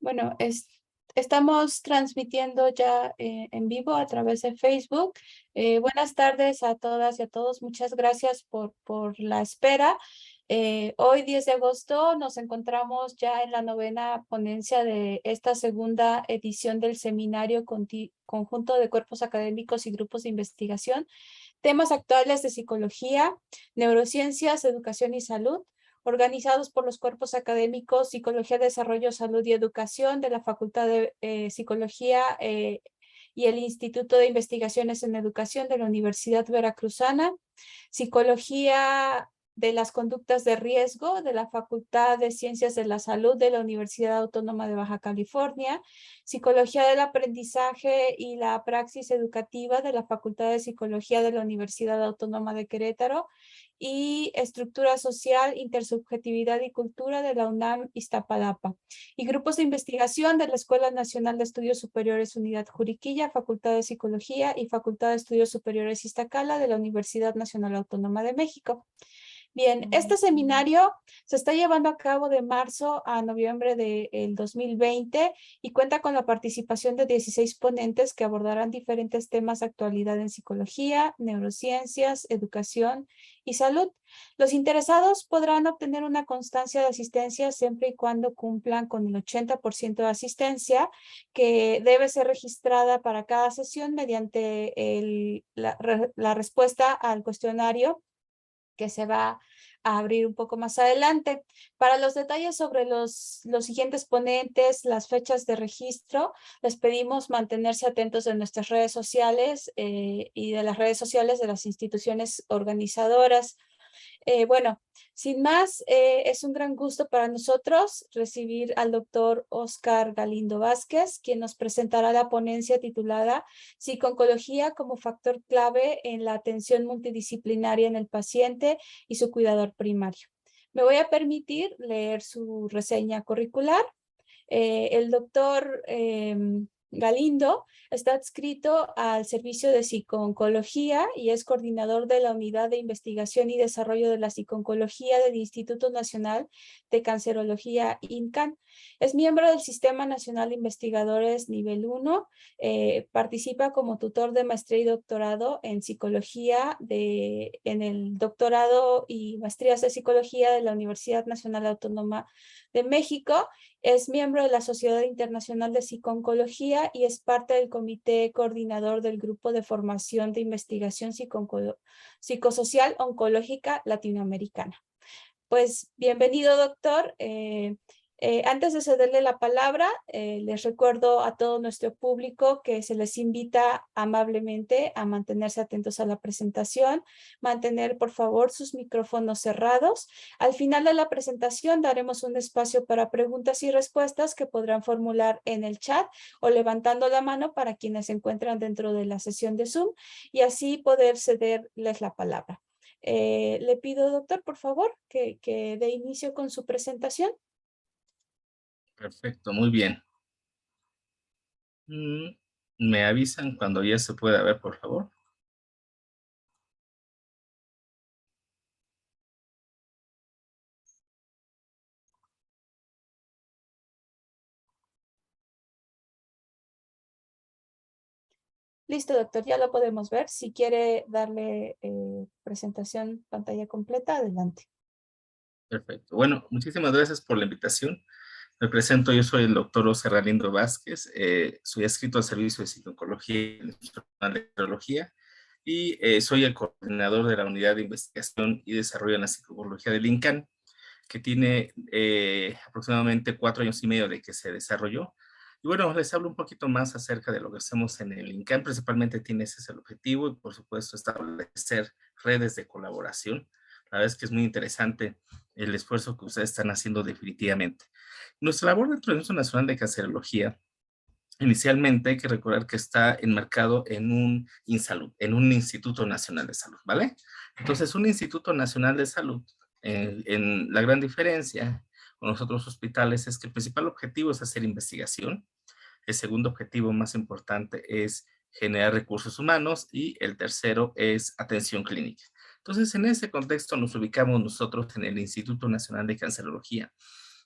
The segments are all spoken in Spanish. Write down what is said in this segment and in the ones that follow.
Bueno, estamos transmitiendo ya en vivo a través de Facebook. Buenas tardes a todas y a todos. Muchas gracias por la espera. Hoy, 10 de agosto, nos encontramos ya en la novena ponencia de esta segunda edición del seminario conjunto de cuerpos académicos y grupos de investigación, temas actuales de psicología, neurociencias, educación y salud, organizados por los cuerpos académicos Psicología, Desarrollo, Salud y Educación de la Facultad de Psicología y el Instituto de Investigaciones en Educación de la Universidad Veracruzana, Psicología de las Conductas de Riesgo de la Facultad de Ciencias de la Salud de la Universidad Autónoma de Baja California, Psicología del Aprendizaje y la Praxis Educativa de la Facultad de Psicología de la Universidad Autónoma de Querétaro y Estructura Social, Intersubjetividad y Cultura de la UNAM Iztapalapa, y grupos de investigación de la Escuela Nacional de Estudios Superiores Unidad Juriquilla, Facultad de Psicología y Facultad de Estudios Superiores Iztacala de la Universidad Nacional Autónoma de México. Bien, este seminario se está llevando a cabo de marzo a noviembre del 2020 y cuenta con la participación de 16 ponentes que abordarán diferentes temas de actualidad en psicología, neurociencias, educación y salud. Los interesados podrán obtener una constancia de asistencia siempre y cuando cumplan con el 80% de asistencia, que debe ser registrada para cada sesión mediante la respuesta al cuestionario que se va a abrir un poco más adelante. Para los detalles sobre los siguientes ponentes, las fechas de registro, les pedimos mantenerse atentos de nuestras redes sociales y de las redes sociales de las instituciones organizadoras. Bueno, sin más, es un gran gusto para nosotros recibir al doctor Oscar Galindo Vázquez, quien nos presentará la ponencia titulada Psico-oncología como factor clave en la atención multidisciplinaria en el paciente y su cuidador primario. Me voy a permitir leer su reseña curricular. El doctor Galindo está adscrito al Servicio de Psico-oncología y es coordinador de la Unidad de Investigación y Desarrollo de la Psico-oncología del Instituto Nacional de Cancerología, INCAN. Es miembro del Sistema Nacional de Investigadores Nivel 1. Participa como tutor de maestría y doctorado en psicología en el doctorado y maestrías de psicología de la Universidad Nacional Autónoma de México. Es miembro de la Sociedad Internacional de Psico-oncología y es parte del comité coordinador del Grupo de Formación de Investigación Psicosocial Oncológica Latinoamericana. Pues bienvenido, doctor. Antes de cederle la palabra, les recuerdo a todo nuestro público que se les invita amablemente a mantenerse atentos a la presentación, mantener por favor sus micrófonos cerrados. Al final de la presentación daremos un espacio para preguntas y respuestas que podrán formular en el chat o levantando la mano para quienes se encuentran dentro de la sesión de Zoom y así poder cederles la palabra. Le pido, doctor, por favor, que dé inicio con su presentación. Perfecto, muy bien. ¿Me avisan cuando ya se pueda ver, por favor? Listo, doctor, ya lo podemos ver. Si quiere darle presentación pantalla completa, adelante. Perfecto. Bueno, muchísimas gracias por la invitación. Me presento, yo soy el doctor Oscar Galindo Vázquez, soy adscrito al Servicio de Psico-oncología y Neurología y soy el coordinador de la Unidad de Investigación y Desarrollo en la Psicología del INCAN, que tiene aproximadamente 4 años y medio de que se desarrolló. Y bueno, les hablo un poquito más acerca de lo que hacemos en el INCAN. Principalmente tiene ese es el objetivo y por supuesto establecer redes de colaboración. La verdad es que es muy interesante el esfuerzo que ustedes están haciendo definitivamente. Nuestra labor dentro del Instituto Nacional de Cancerología, inicialmente hay que recordar que está enmarcado en un INSALUD, en un Instituto Nacional de Salud, ¿vale? Entonces, un Instituto Nacional de Salud, en la gran diferencia con los otros hospitales es que el principal objetivo es hacer investigación, el segundo objetivo más importante es generar recursos humanos y el tercero es atención clínica. Entonces, en ese contexto nos ubicamos nosotros en el Instituto Nacional de Cancerología.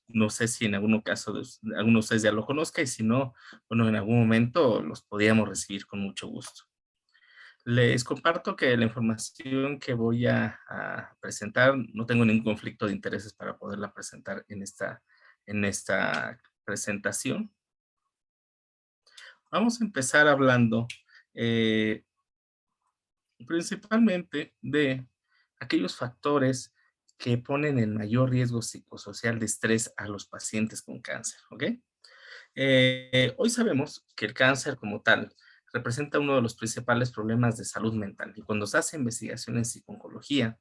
No sé si en algún caso alguno de ustedes ya lo conozca y si no, bueno, en algún momento los podríamos recibir con mucho gusto. Les comparto que la información que voy a presentar, no tengo ningún conflicto de intereses para poderla presentar en esta presentación. Vamos a empezar hablando eh, principalmente de aquellos factores que ponen en mayor riesgo psicosocial de estrés a los pacientes con cáncer, ¿ok? Hoy sabemos que el cáncer como tal representa uno de los principales problemas de salud mental y cuando se hace investigación en psico-oncología,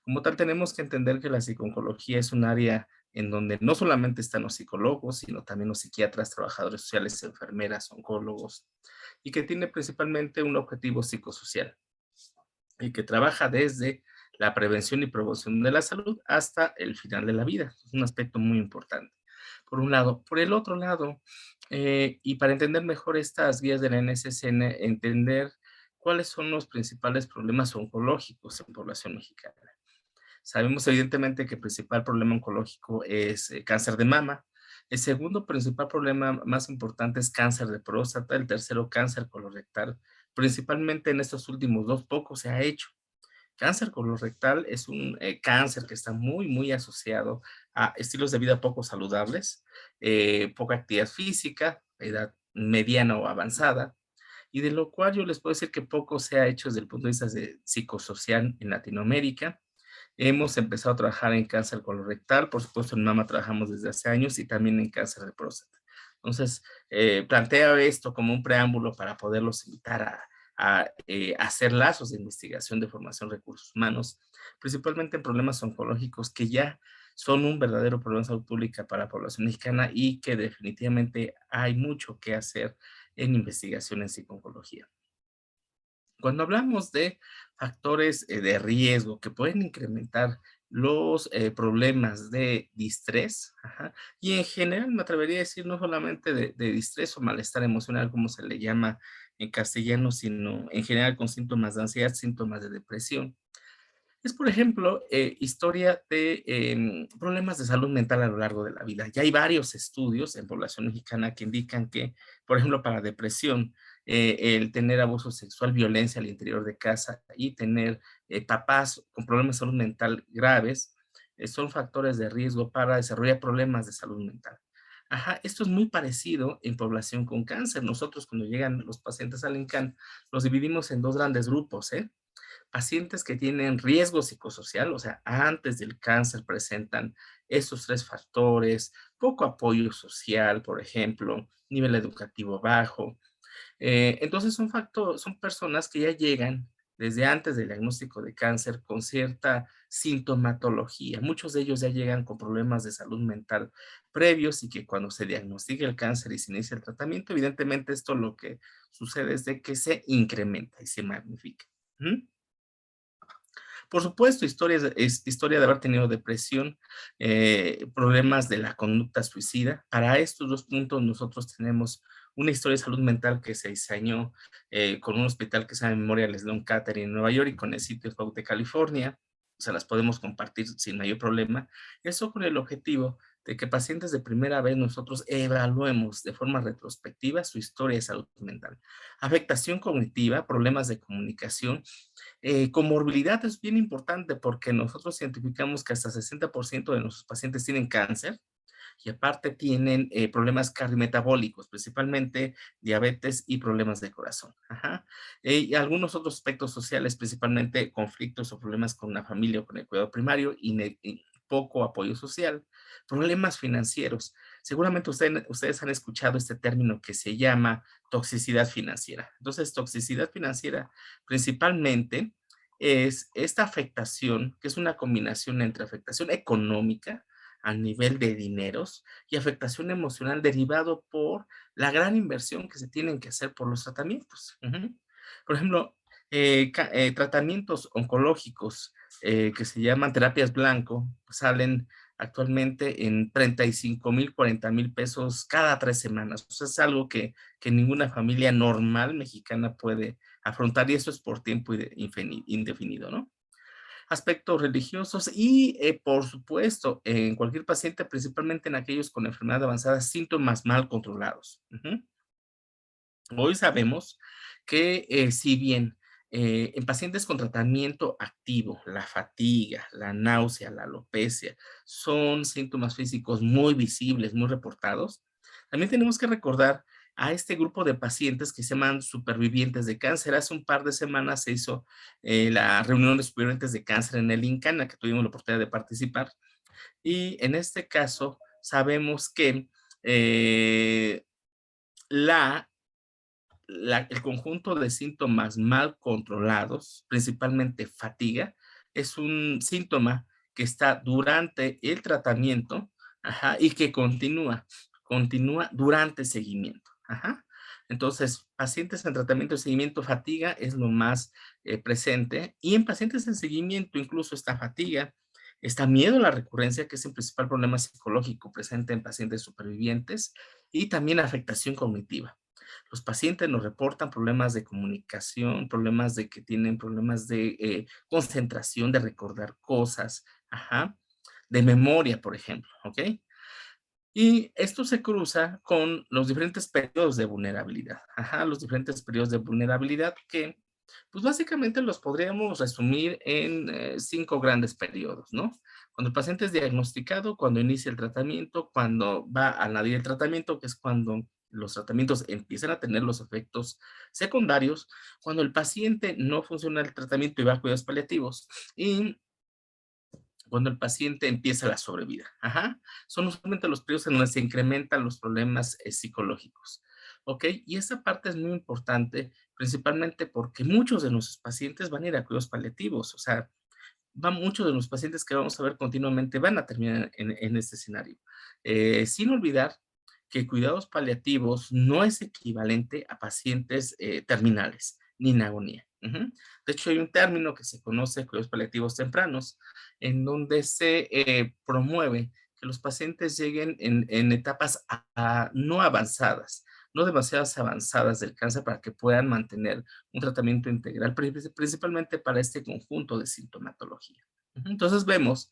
como tal tenemos que entender que la psico-oncología es un área en donde no solamente están los psicólogos, sino también los psiquiatras, trabajadores sociales, enfermeras, oncólogos, y que tiene principalmente un objetivo psicosocial y que trabaja desde la prevención y promoción de la salud hasta el final de la vida. Es un aspecto muy importante, por un lado. Por el otro lado, y para entender mejor estas guías de la NSSN, entender cuáles son los principales problemas oncológicos en población mexicana. Sabemos evidentemente que el principal problema oncológico es cáncer de mama. El segundo principal problema más importante es cáncer de próstata, el tercero cáncer colorectal. Principalmente en estos últimos dos poco se ha hecho. Cáncer colorectal es un cáncer que está muy asociado a estilos de vida poco saludables, poca actividad física, edad mediana o avanzada, y de lo cual yo les puedo decir que poco se ha hecho desde el punto de vista de psicosocial en Latinoamérica. Hemos empezado a trabajar en cáncer colorectal, por supuesto en mama trabajamos desde hace años y también en cáncer de próstata. Entonces, planteo esto como un preámbulo para poderlos invitar a hacer lazos de investigación de formación de recursos humanos, principalmente en problemas oncológicos que ya son un verdadero problema de salud pública para la población mexicana y que definitivamente hay mucho que hacer en investigación en psico-oncología. Cuando hablamos de factores de riesgo que pueden incrementar los problemas de distrés, ajá, y en general me atrevería a decir no solamente de distrés o malestar emocional, como se le llama en castellano, sino en general con síntomas de ansiedad, síntomas de depresión. Es, por ejemplo, historia de problemas de salud mental a lo largo de la vida. Ya hay varios estudios en población mexicana que indican que, por ejemplo, para depresión, el tener abuso sexual, violencia al interior de casa y tener papás con problemas de salud mental graves, son factores de riesgo para desarrollar problemas de salud mental. Ajá, esto es muy parecido en población con cáncer. Nosotros cuando llegan los pacientes al INCAN, los dividimos en dos grandes grupos, ¿eh? Pacientes que tienen riesgo psicosocial, o sea, antes del cáncer presentan esos tres factores, poco apoyo social, por ejemplo, nivel educativo bajo. Entonces son personas que ya llegan desde antes del diagnóstico de cáncer con cierta sintomatología. Muchos de ellos ya llegan con problemas de salud mental previos y que cuando se diagnostica el cáncer y se inicia el tratamiento, evidentemente esto lo que sucede es de que se incrementa y se magnifica. ¿Mm? Por supuesto, historia de haber tenido depresión, problemas de la conducta suicida. Para estos dos puntos nosotros tenemos una historia de salud mental que se diseñó con un hospital que se llama Memorial Sloan Kettering en Nueva York y con el sitio Hope de California. Se las podemos compartir sin mayor problema. Eso con el objetivo de que pacientes de primera vez nosotros evaluemos de forma retrospectiva su historia de salud mental. Afectación cognitiva, problemas de comunicación, comorbilidad es bien importante porque nosotros identificamos que hasta 60% de nuestros pacientes tienen cáncer y aparte tienen problemas cardiometabólicos, principalmente diabetes y problemas de corazón. Ajá. Y algunos otros aspectos sociales, principalmente conflictos o problemas con la familia o con el cuidado primario y poco apoyo social, problemas financieros. Seguramente ustedes han escuchado este término que se llama toxicidad financiera. Entonces, toxicidad financiera principalmente es esta afectación, que es una combinación entre afectación económica a nivel de dineros y afectación emocional derivado por la gran inversión que se tienen que hacer por los tratamientos. Ujú. Por ejemplo, tratamientos oncológicos que se llaman terapias blanco salen actualmente en 35,000, 40,000 pesos cada 3 semanas. O sea, es algo que ninguna familia normal mexicana puede afrontar y eso es por tiempo indefinido, ¿no? aspectos religiosos y, por supuesto, en cualquier paciente, principalmente en aquellos con enfermedad avanzada, síntomas mal controlados. Ujú. Hoy sabemos que, si bien en pacientes con tratamiento activo, la fatiga, la náusea, la alopecia son síntomas físicos muy visibles, muy reportados, también tenemos que recordar a este grupo de pacientes que se llaman supervivientes de cáncer. Hace un par de semanas se hizo la reunión de supervivientes de cáncer en el INCA, en la que tuvimos la oportunidad de participar. Y en este caso sabemos que eh, la el conjunto de síntomas mal controlados, principalmente fatiga, es un síntoma que está durante el tratamiento, ajá, y que continúa durante seguimiento. Ajá. Entonces, pacientes en tratamiento de seguimiento, fatiga es lo más presente, y en pacientes en seguimiento incluso esta fatiga, está miedo a la recurrencia, que es el principal problema psicológico presente en pacientes supervivientes, y también afectación cognitiva. Los pacientes nos reportan problemas de comunicación, problemas de que tienen problemas de concentración, de recordar cosas, ajá, de memoria, por ejemplo, ¿ok? Y esto se cruza con los diferentes periodos de vulnerabilidad, ajá, los diferentes periodos de vulnerabilidad que, pues básicamente los podríamos resumir en 5 grandes periodos, ¿no? Cuando el paciente es diagnosticado, cuando inicia el tratamiento, cuando va a nadir el tratamiento, que es cuando los tratamientos empiezan a tener los efectos secundarios, cuando el paciente no funciona el tratamiento y va a cuidados paliativos, y cuando el paciente empieza la sobrevida. Ajá. Son usualmente los periodos en donde se incrementan los problemas psicológicos. ¿Ok? Y esa parte es muy importante, principalmente porque muchos de nuestros pacientes van a ir a cuidados paliativos. O sea, muchos de los pacientes que vamos a ver continuamente van a terminar en este escenario. Sin olvidar que cuidados paliativos no es equivalente a pacientes terminales ni en agonía. Ujú. De hecho, hay un término que se conoce cuidados paliativos tempranos, en donde se promueve que los pacientes lleguen en etapas no avanzadas, no demasiadas avanzadas del cáncer para que puedan mantener un tratamiento integral, principalmente para este conjunto de sintomatología. Ujú. Entonces vemos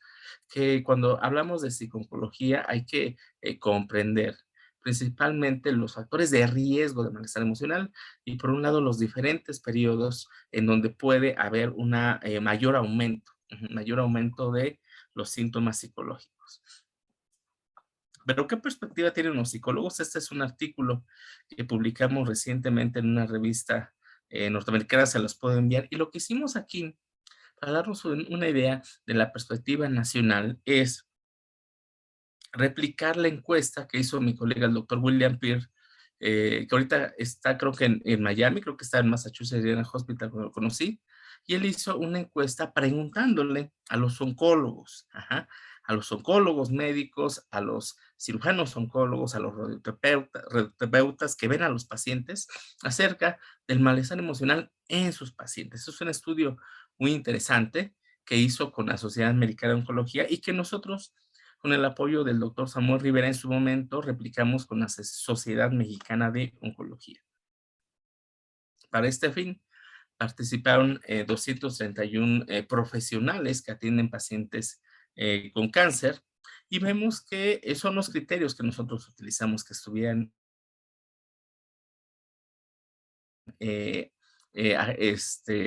que cuando hablamos de psiconcología hay que comprender principalmente los factores de riesgo de malestar emocional y por un lado los diferentes periodos en donde puede haber una mayor aumento de los síntomas psicológicos. Pero ¿qué perspectiva tienen los psicólogos? Este es un artículo que publicamos recientemente en una revista norteamericana, se los puedo enviar. Y lo que hicimos aquí, para darnos una idea de la perspectiva nacional, es replicar la encuesta que hizo mi colega, el doctor William Peer, que ahorita está, creo que en Miami, creo que está en Massachusetts General Hospital, cuando lo conocí, y él hizo una encuesta preguntándole a los oncólogos, ajá, a los oncólogos médicos, a los cirujanos oncólogos, a los radioterapeutas que ven a los pacientes acerca del malestar emocional en sus pacientes. Eso es un estudio muy interesante que hizo con la Sociedad Americana de Oncología y que nosotros con el apoyo del doctor Samuel Rivera en su momento, replicamos con la Sociedad Mexicana de Oncología. Para este fin, participaron 231 profesionales que atienden pacientes con cáncer y vemos que son los criterios que nosotros utilizamos, que estuvieran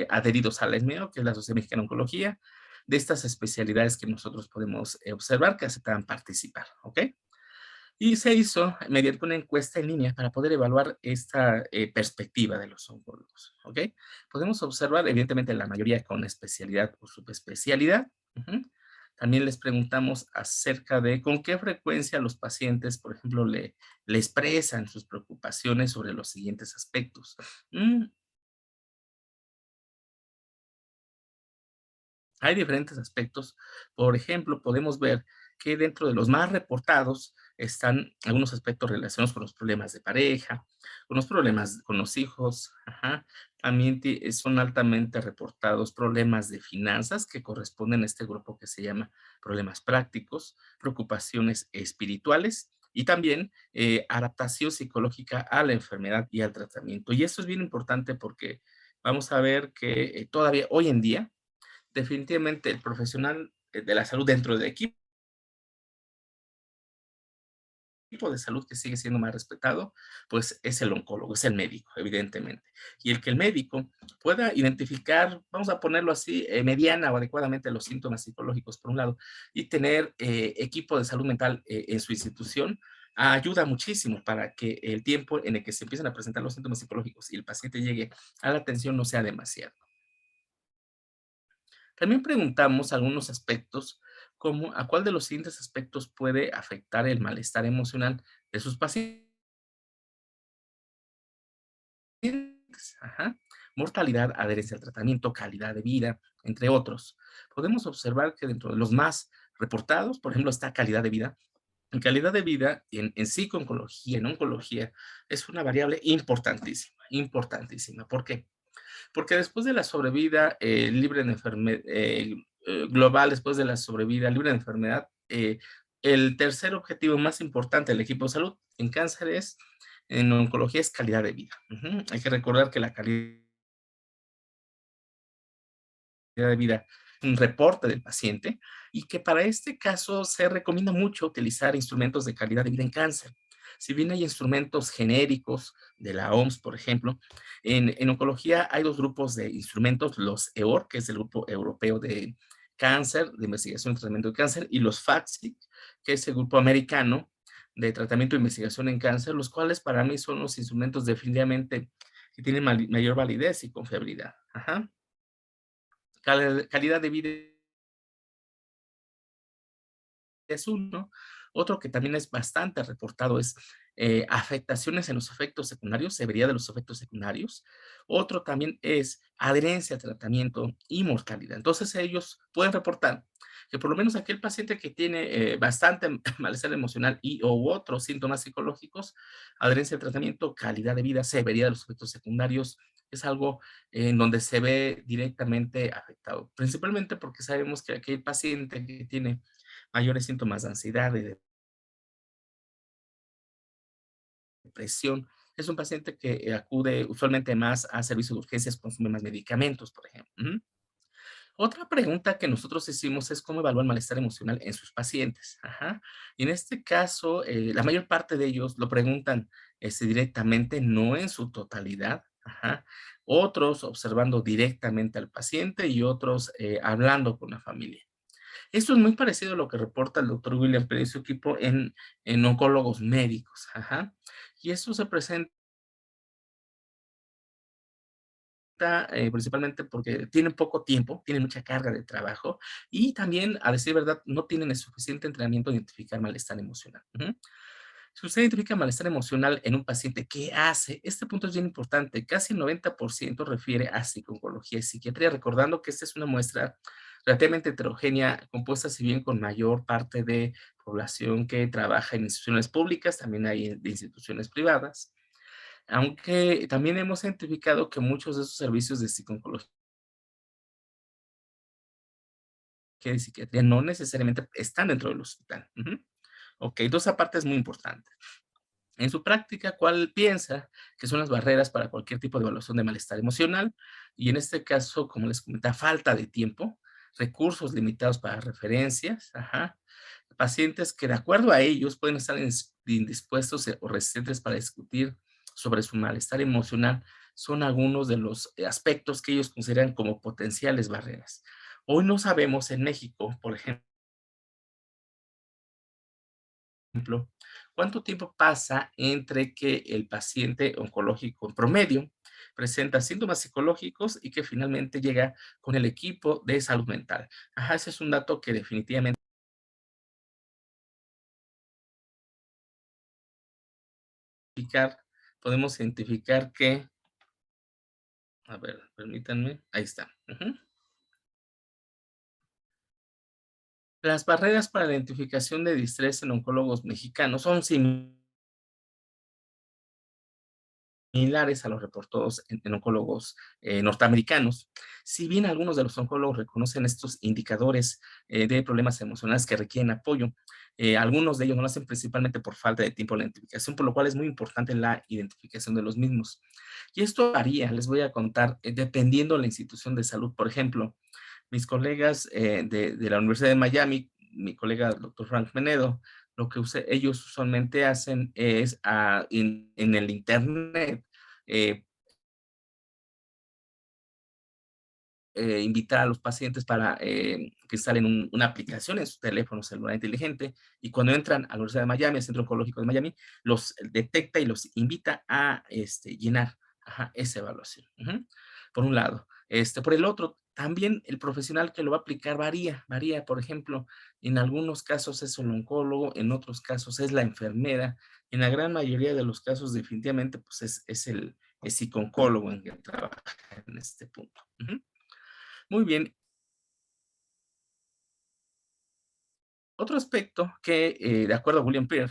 adheridos a la ESMEO, que es la Sociedad Mexicana de Oncología, de estas especialidades que nosotros podemos observar que aceptaban participar, ¿ok? Y se hizo mediante una encuesta en línea para poder evaluar esta perspectiva de los oncólogos, ¿ok? Podemos observar, evidentemente, la mayoría con especialidad o subespecialidad. Ujú. También les preguntamos acerca de con qué frecuencia los pacientes, por ejemplo, le expresan sus preocupaciones sobre los siguientes aspectos. Mm, Hay diferentes aspectos. Por ejemplo, podemos ver que dentro de los más reportados están algunos aspectos relacionados con los problemas de pareja, con los problemas con los hijos, ajá. También son altamente reportados problemas de finanzas que corresponden a este grupo que se llama problemas prácticos, preocupaciones espirituales y también adaptación psicológica a la enfermedad y al tratamiento. Y esto es bien importante porque vamos a ver que todavía hoy en día definitivamente el profesional de la salud dentro del equipo de salud que sigue siendo más respetado, pues es el oncólogo, es el médico, evidentemente. Y el que el médico pueda identificar, vamos a ponerlo así, mediana o adecuadamente los síntomas psicológicos, por un lado, y tener equipo de salud mental en su institución, ayuda muchísimo para que el tiempo en el que se empiezan a presentar los síntomas psicológicos y el paciente llegue a la atención no sea demasiado. También preguntamos algunos aspectos, como a cuál de los siguientes aspectos puede afectar el malestar emocional de sus pacientes. Ajá. Mortalidad, adherencia al tratamiento, calidad de vida, entre otros. Podemos observar que dentro de los más reportados, por ejemplo, está calidad de vida. En calidad de vida, en psico-oncología, en oncología, es una variable importantísima, importantísima. ¿Por qué? Porque después de la sobrevida libre de enfermedad, global, después de la sobrevida libre de enfermedad, el tercer objetivo más importante del equipo de salud en cáncer es, en oncología, es calidad de vida. Ujú. Hay que recordar que la calidad de vida, un reporte del paciente, y que para este caso se recomienda mucho utilizar instrumentos de calidad de vida en cáncer. Si bien hay instrumentos genéricos de la OMS, por ejemplo, en oncología hay dos grupos de instrumentos, los EOR, que es el Grupo Europeo de Cáncer, de Investigación y Tratamiento de Cáncer, y los FACSIC, que es el Grupo Americano de Tratamiento e Investigación en Cáncer, los cuales para mí son los instrumentos definitivamente que tienen mayor validez y confiabilidad. Ajá. Calidad de vida es uno. Otro que también es bastante reportado es afectaciones en los efectos secundarios, severidad de los efectos secundarios. Otro también es adherencia al tratamiento y mortalidad. Entonces ellos pueden reportar que por lo menos aquel paciente que tiene bastante malestar emocional y u otros síntomas psicológicos, adherencia al tratamiento, calidad de vida, severidad de los efectos secundarios, es algo en donde se ve directamente afectado, principalmente porque sabemos que aquel paciente que tiene mayores síntomas de ansiedad y de depresión. Es un paciente que acude usualmente más a servicios de urgencias, consume más medicamentos, por ejemplo. Ujú. Otra pregunta que nosotros hicimos es cómo evalúa el malestar emocional en sus pacientes. Ajá. Y en este caso, la mayor parte de ellos lo preguntan directamente, no en su totalidad. Ajá. Otros observando directamente al paciente y otros hablando con la familia. Esto es muy parecido a lo que reporta el doctor William Pérez y su equipo en oncólogos médicos. Ajá. Y esto se presenta principalmente porque tienen poco tiempo, tienen mucha carga de trabajo y también, a decir verdad, no tienen el suficiente entrenamiento de identificar malestar emocional. Ujú. Si usted identifica malestar emocional en un paciente, ¿qué hace? Este punto es bien importante. Casi el 90% refiere a psicología y psiquiatría, recordando que esta es una muestra relativamente heterogénea, compuesta si bien con mayor parte de población que trabaja en instituciones públicas, también hay de instituciones privadas, aunque también hemos identificado que muchos de esos servicios de psicología y psiquiatría no necesariamente están dentro del hospital. Ujú. Ok, dos aparte muy importantes. En su práctica, ¿cuál piensa que son las barreras para cualquier tipo de evaluación de malestar emocional? Y en este caso, como les comentaba, falta de tiempo, recursos limitados para referencias, ajá, pacientes que de acuerdo a ellos pueden estar indispuestos o resistentes para discutir sobre su malestar emocional, son algunos de los aspectos que ellos consideran como potenciales barreras. Hoy no sabemos en México, por ejemplo, ¿cuánto tiempo pasa entre que el paciente oncológico en promedio presenta síntomas psicológicos y que finalmente llega con el equipo de salud mental? Ajá, ese es un dato que definitivamente podemos identificar que, a ver, permítanme, ahí está. Ujú. Las barreras para la identificación de distrés en oncólogos mexicanos son similares a los reportados en oncólogos norteamericanos. Si bien algunos de los oncólogos reconocen estos indicadores de problemas emocionales que requieren apoyo, algunos de ellos no lo hacen principalmente por falta de tiempo en la identificación, por lo cual es muy importante la identificación de los mismos. Y esto varía, les voy a contar, dependiendo de la institución de salud. Por ejemplo, mis colegas de la Universidad de Miami, mi colega el doctor Frank Menedo, lo que ellos usualmente hacen es en el Internet, eh, invitar a los pacientes para que instalen una aplicación en su teléfono celular inteligente, y cuando entran a la Universidad de Miami, al Centro Oncológico de Miami, los detecta y los invita a llenar esa evaluación. Por un lado. Por el otro, también el profesional que lo va a aplicar varía. Por ejemplo, en algunos casos es el oncólogo, en otros casos es la enfermera, en la gran mayoría de los casos definitivamente pues es el psicooncólogo en que trabaja en este punto. Muy bien. Otro aspecto que, de acuerdo a William Peer,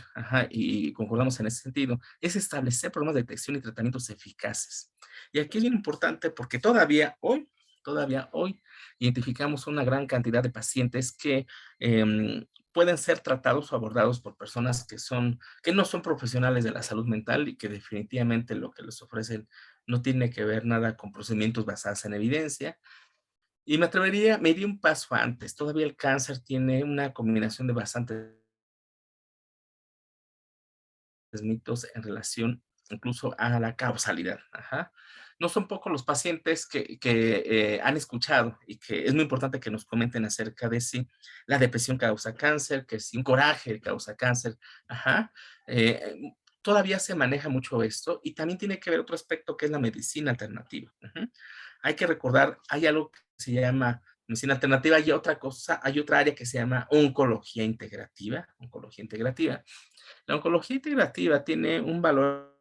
y concordamos en ese sentido, es establecer programas de detección y tratamientos eficaces. Y aquí es bien importante porque todavía hoy, identificamos una gran cantidad de pacientes que pueden ser tratados o abordados por personas que no son profesionales de la salud mental y que definitivamente lo que les ofrecen no tiene que ver nada con procedimientos basados en evidencia. Y me iría un paso antes. Todavía el cáncer tiene una combinación de bastantes mitos en relación incluso a la causalidad. No son pocos los pacientes que han escuchado y que es muy importante que nos comenten acerca de si la depresión causa cáncer, que si un coraje causa cáncer. Ajá. Eh, Todavía se maneja mucho esto y también tiene que ver otro aspecto que es la medicina alternativa. Hay que recordar, hay algo que se llama medicina alternativa y otra cosa, hay otra área que se llama oncología integrativa. Oncología integrativa. La oncología integrativa tiene un valor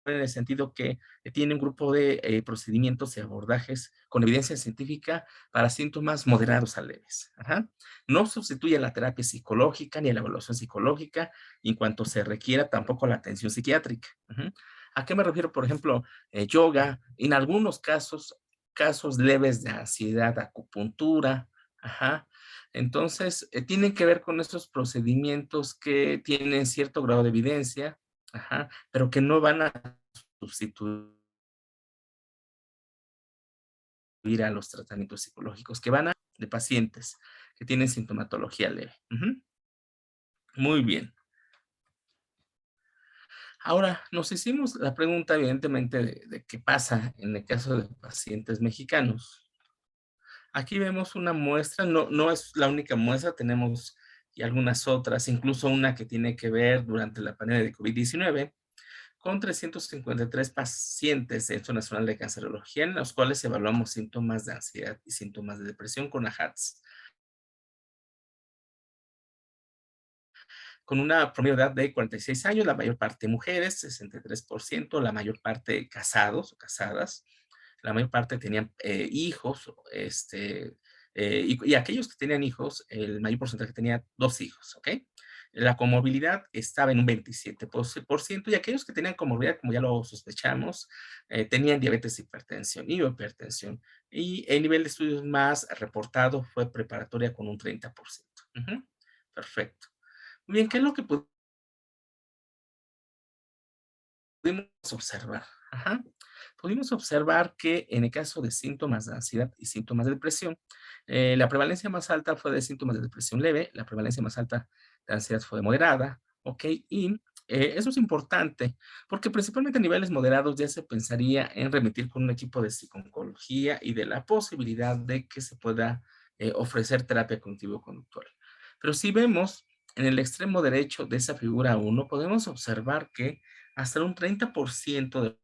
en el sentido que tiene un grupo de procedimientos y abordajes con evidencia científica para síntomas moderados a leves. No sustituye la terapia psicológica ni la evaluación psicológica, y en cuanto se requiera tampoco la atención psiquiátrica. ¿A qué me refiero? Por ejemplo, yoga, en algunos casos leves de ansiedad, acupuntura. Ajá. Entonces, tienen que ver con esos procedimientos que tienen cierto grado de evidencia, pero que no van a sustituir a los tratamientos psicológicos, que van a de pacientes que tienen sintomatología leve. Muy bien. Ahora, nos hicimos la pregunta, evidentemente, de qué pasa en el caso de pacientes mexicanos. Aquí vemos una muestra, no es la única muestra, tenemos y algunas otras, incluso una que tiene que ver durante la pandemia de COVID-19, con 353 pacientes en Centro Nacional de Cancerología, en los cuales evaluamos síntomas de ansiedad y síntomas de depresión con AHATS, con una promedio de edad de 46 años, la mayor parte mujeres, 63%, la mayor parte casados o casadas, la mayor parte tenían hijos, y aquellos que tenían hijos, el mayor porcentaje tenía 2 hijos, ¿ok? La comorbilidad estaba en un 27%, y aquellos que tenían comorbilidad, como ya lo sospechamos, tenían diabetes, hipertensión y hipertensión. Y el nivel de estudios más reportado fue preparatoria con un 30%. Perfecto. Muy bien, ¿qué es lo que pudimos observar? Pudimos observar que en el caso de síntomas de ansiedad y síntomas de depresión, la prevalencia más alta fue de síntomas de depresión leve, la prevalencia más alta de ansiedad fue de moderada, ¿ok? Y eso es importante porque principalmente a niveles moderados ya se pensaría en remitir con un equipo de psiconcología y de la posibilidad de que se pueda ofrecer terapia cognitivo-conductual. Pero si vemos en el extremo derecho de esa figura 1, podemos observar que hasta un 30% de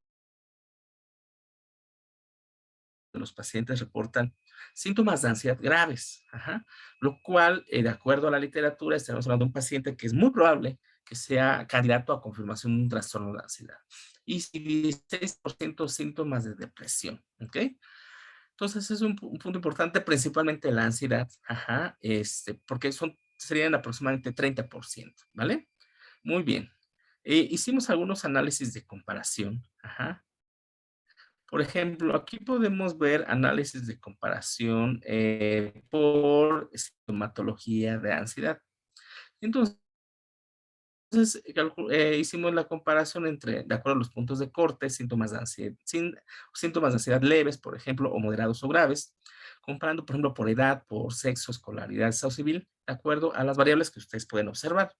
los pacientes reportan síntomas de ansiedad graves, lo cual, de acuerdo a la literatura, estamos hablando de un paciente que es muy probable que sea candidato a confirmación de un trastorno de ansiedad. Y 16% síntomas de depresión, ¿ok? Entonces es un punto importante, principalmente la ansiedad, porque serían aproximadamente 30%, ¿vale? Muy bien. Hicimos algunos análisis de comparación, Por ejemplo, aquí podemos ver análisis de comparación por sintomatología de ansiedad. Entonces, Entonces, hicimos la comparación entre, de acuerdo a los puntos de corte, síntomas de ansiedad leves, por ejemplo, o moderados o graves, comparando, por ejemplo, por edad, por sexo, escolaridad, estado civil, de acuerdo a las variables que ustedes pueden observar.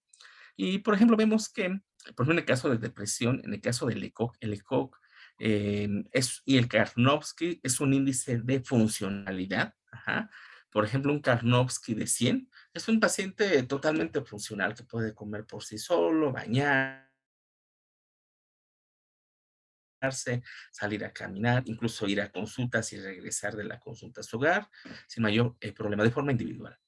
Y, por ejemplo, vemos que, por ejemplo, en el caso de depresión, en el caso del ECOG, el ECOG y el Karnofsky es un índice de funcionalidad. Ajá. Por ejemplo, un Karnofsky de 100 es un paciente totalmente funcional que puede comer por sí solo, bañarse, salir a caminar, incluso ir a consultas y regresar de la consulta a su hogar sin mayor problema de forma individual.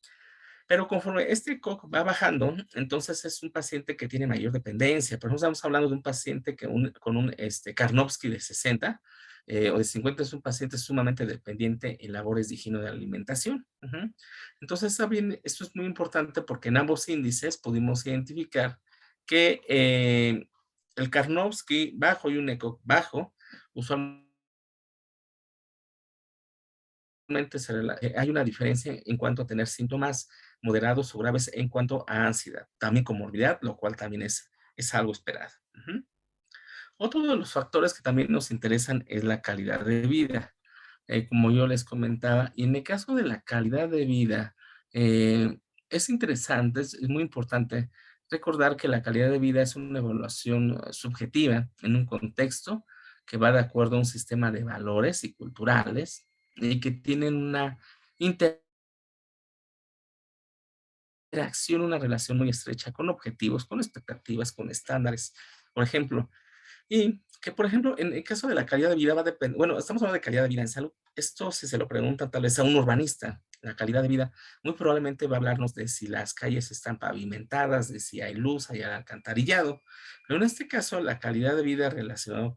Pero conforme este COC va bajando, entonces es un paciente que tiene mayor dependencia. Por ejemplo, estamos hablando de un paciente con un Karnofsky de 60 o de 50, es un paciente sumamente dependiente en labores de higiene de alimentación. Ujú. Entonces, también esto es muy importante porque en ambos índices pudimos identificar que el Karnofsky bajo y un ECOG bajo, usualmente hay una diferencia en cuanto a tener síntomas moderados o graves en cuanto a ansiedad, también comorbilidad, lo cual también es algo esperado. Ujú. Otro de los factores que también nos interesan es la calidad de vida, como yo les comentaba, y en el caso de la calidad de vida, es interesante, es muy importante recordar que la calidad de vida es una evaluación subjetiva en un contexto que va de acuerdo a un sistema de valores y culturales y que tienen una interacción, una relación muy estrecha con objetivos, con expectativas, con estándares, por ejemplo. Y que, por ejemplo, en el caso de la calidad de vida va a depender, bueno, estamos hablando de calidad de vida en salud. Esto, si se lo preguntan tal vez a un urbanista, la calidad de vida, muy probablemente va a hablarnos de si las calles están pavimentadas, de si hay luz, hay alcantarillado. Pero en este caso, la calidad de vida relacionada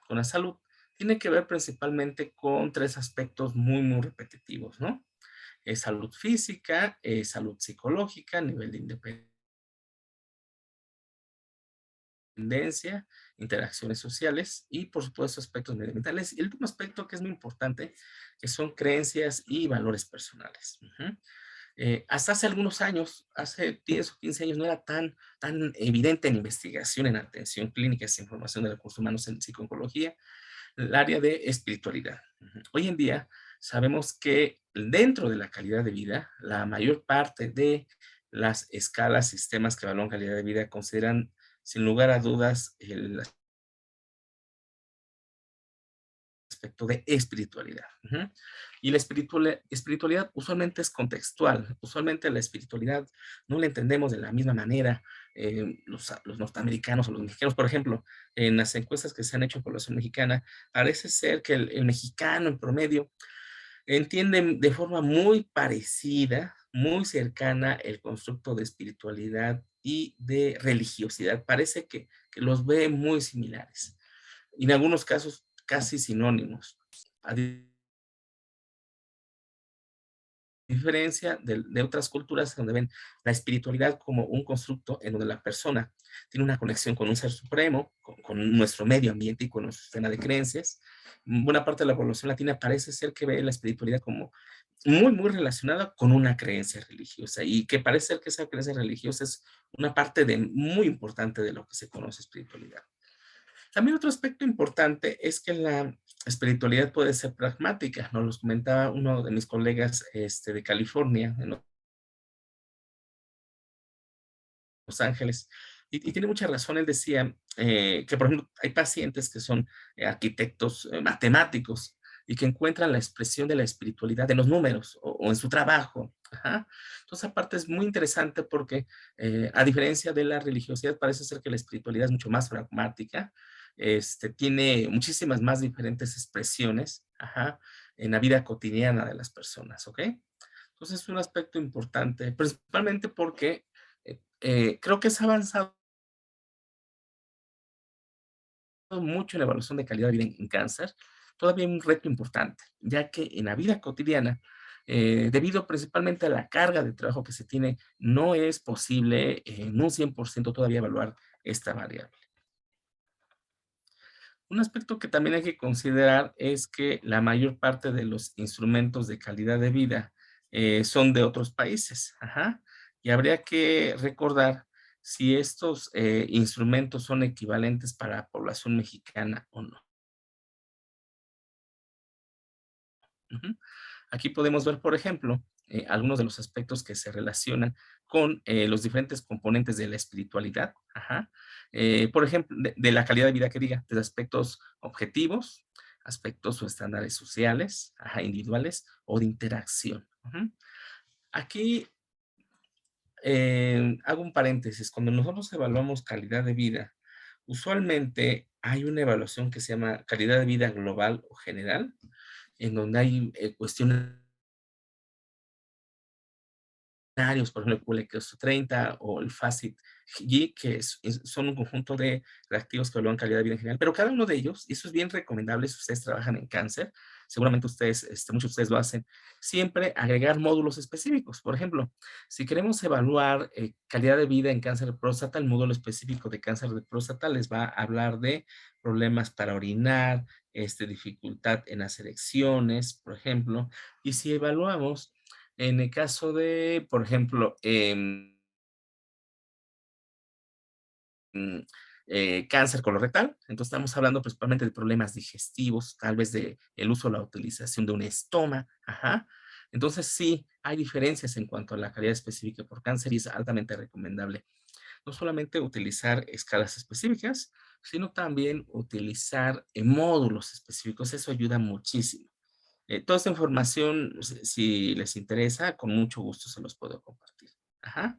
con la salud tiene que ver principalmente con tres aspectos muy, muy repetitivos, ¿no? Salud física, salud psicológica, nivel de independencia, interacciones sociales y, por supuesto, aspectos medioambientales. Y el último aspecto que es muy importante, que son creencias y valores personales. Ujú. Hasta hace algunos años, hace 10 o 15 años, no era tan evidente en investigación, en atención clínica, esa información de recursos humanos en psicología, el área de espiritualidad. Ujú. Hoy en día sabemos que dentro de la calidad de vida, la mayor parte de las escalas, sistemas que evalúan calidad de vida consideran sin lugar a dudas el aspecto de espiritualidad. Ujú. Y la espiritualidad usualmente es contextual. Usualmente la espiritualidad no la entendemos de la misma manera. Los norteamericanos o los mexicanos, por ejemplo, en las encuestas que se han hecho en población mexicana, parece ser que el mexicano en promedio entiende de forma muy parecida, muy cercana el constructo de espiritualidad y de religiosidad. Parece que los ve muy similares. Y en algunos casos casi sinónimos. A diferencia de otras culturas donde ven la espiritualidad como un constructo en donde la persona tiene una conexión con un ser supremo, con nuestro medio ambiente y con nuestro sistema de creencias. Buena parte de la población latina parece ser que ve la espiritualidad como muy, muy relacionada con una creencia religiosa y que parece ser que esa creencia religiosa es una parte muy importante de lo que se conoce espiritualidad. También otro aspecto importante es que la espiritualidad puede ser pragmática, nos lo comentaba uno de mis colegas de California, en Los Ángeles, y tiene mucha razón. Él decía que, por ejemplo, hay pacientes que son arquitectos, matemáticos, y que encuentran la expresión de la espiritualidad en los números o en su trabajo. Ajá. Entonces, aparte es muy interesante porque, a diferencia de la religiosidad, parece ser que la espiritualidad es mucho más pragmática, tiene muchísimas más diferentes expresiones, ajá, en la vida cotidiana de las personas, ¿ok? Entonces, es un aspecto importante, principalmente porque creo que se ha avanzado mucho en la evaluación de calidad de vida en cáncer. Todavía hay un reto importante, ya que en la vida cotidiana, debido principalmente a la carga de trabajo que se tiene, no es posible en un 100% todavía evaluar esta variable. Un aspecto que también hay que considerar es que la mayor parte de los instrumentos de calidad de vida son de otros países. Ajá. Y habría que recordar si estos instrumentos son equivalentes para la población mexicana o no. Ujú. Aquí podemos ver, por ejemplo, algunos de los aspectos que se relacionan con los diferentes componentes de la espiritualidad. Ajá. Por ejemplo, de la calidad de vida que diga, de aspectos objetivos, aspectos o estándares sociales, ajá, individuales o de interacción. Ujú. Aquí hago un paréntesis. Cuando nosotros evaluamos calidad de vida, usualmente hay una evaluación que se llama calidad de vida global o general, en donde hay cuestiones por ejemplo, el QLQ 30 o el FACIT-G, que son un conjunto de reactivos que evalúan calidad de vida en general, pero cada uno de ellos, y eso es bien recomendable si ustedes trabajan en cáncer, seguramente ustedes, muchos de ustedes lo hacen, siempre agregar módulos específicos. Por ejemplo, si queremos evaluar calidad de vida en cáncer de próstata, el módulo específico de cáncer de próstata les va a hablar de problemas para orinar, dificultad en las erecciones, por ejemplo, y si evaluamos en el caso de, por ejemplo, mm, cáncer colorectal, entonces estamos hablando principalmente de problemas digestivos, tal vez de el uso o la utilización de un estoma, ajá. Entonces sí, hay diferencias en cuanto a la calidad específica por cáncer y es altamente recomendable. No solamente utilizar escalas específicas, sino también utilizar módulos específicos. Eso ayuda muchísimo. Toda esta información, si les interesa, con mucho gusto se los puedo compartir. Ajá.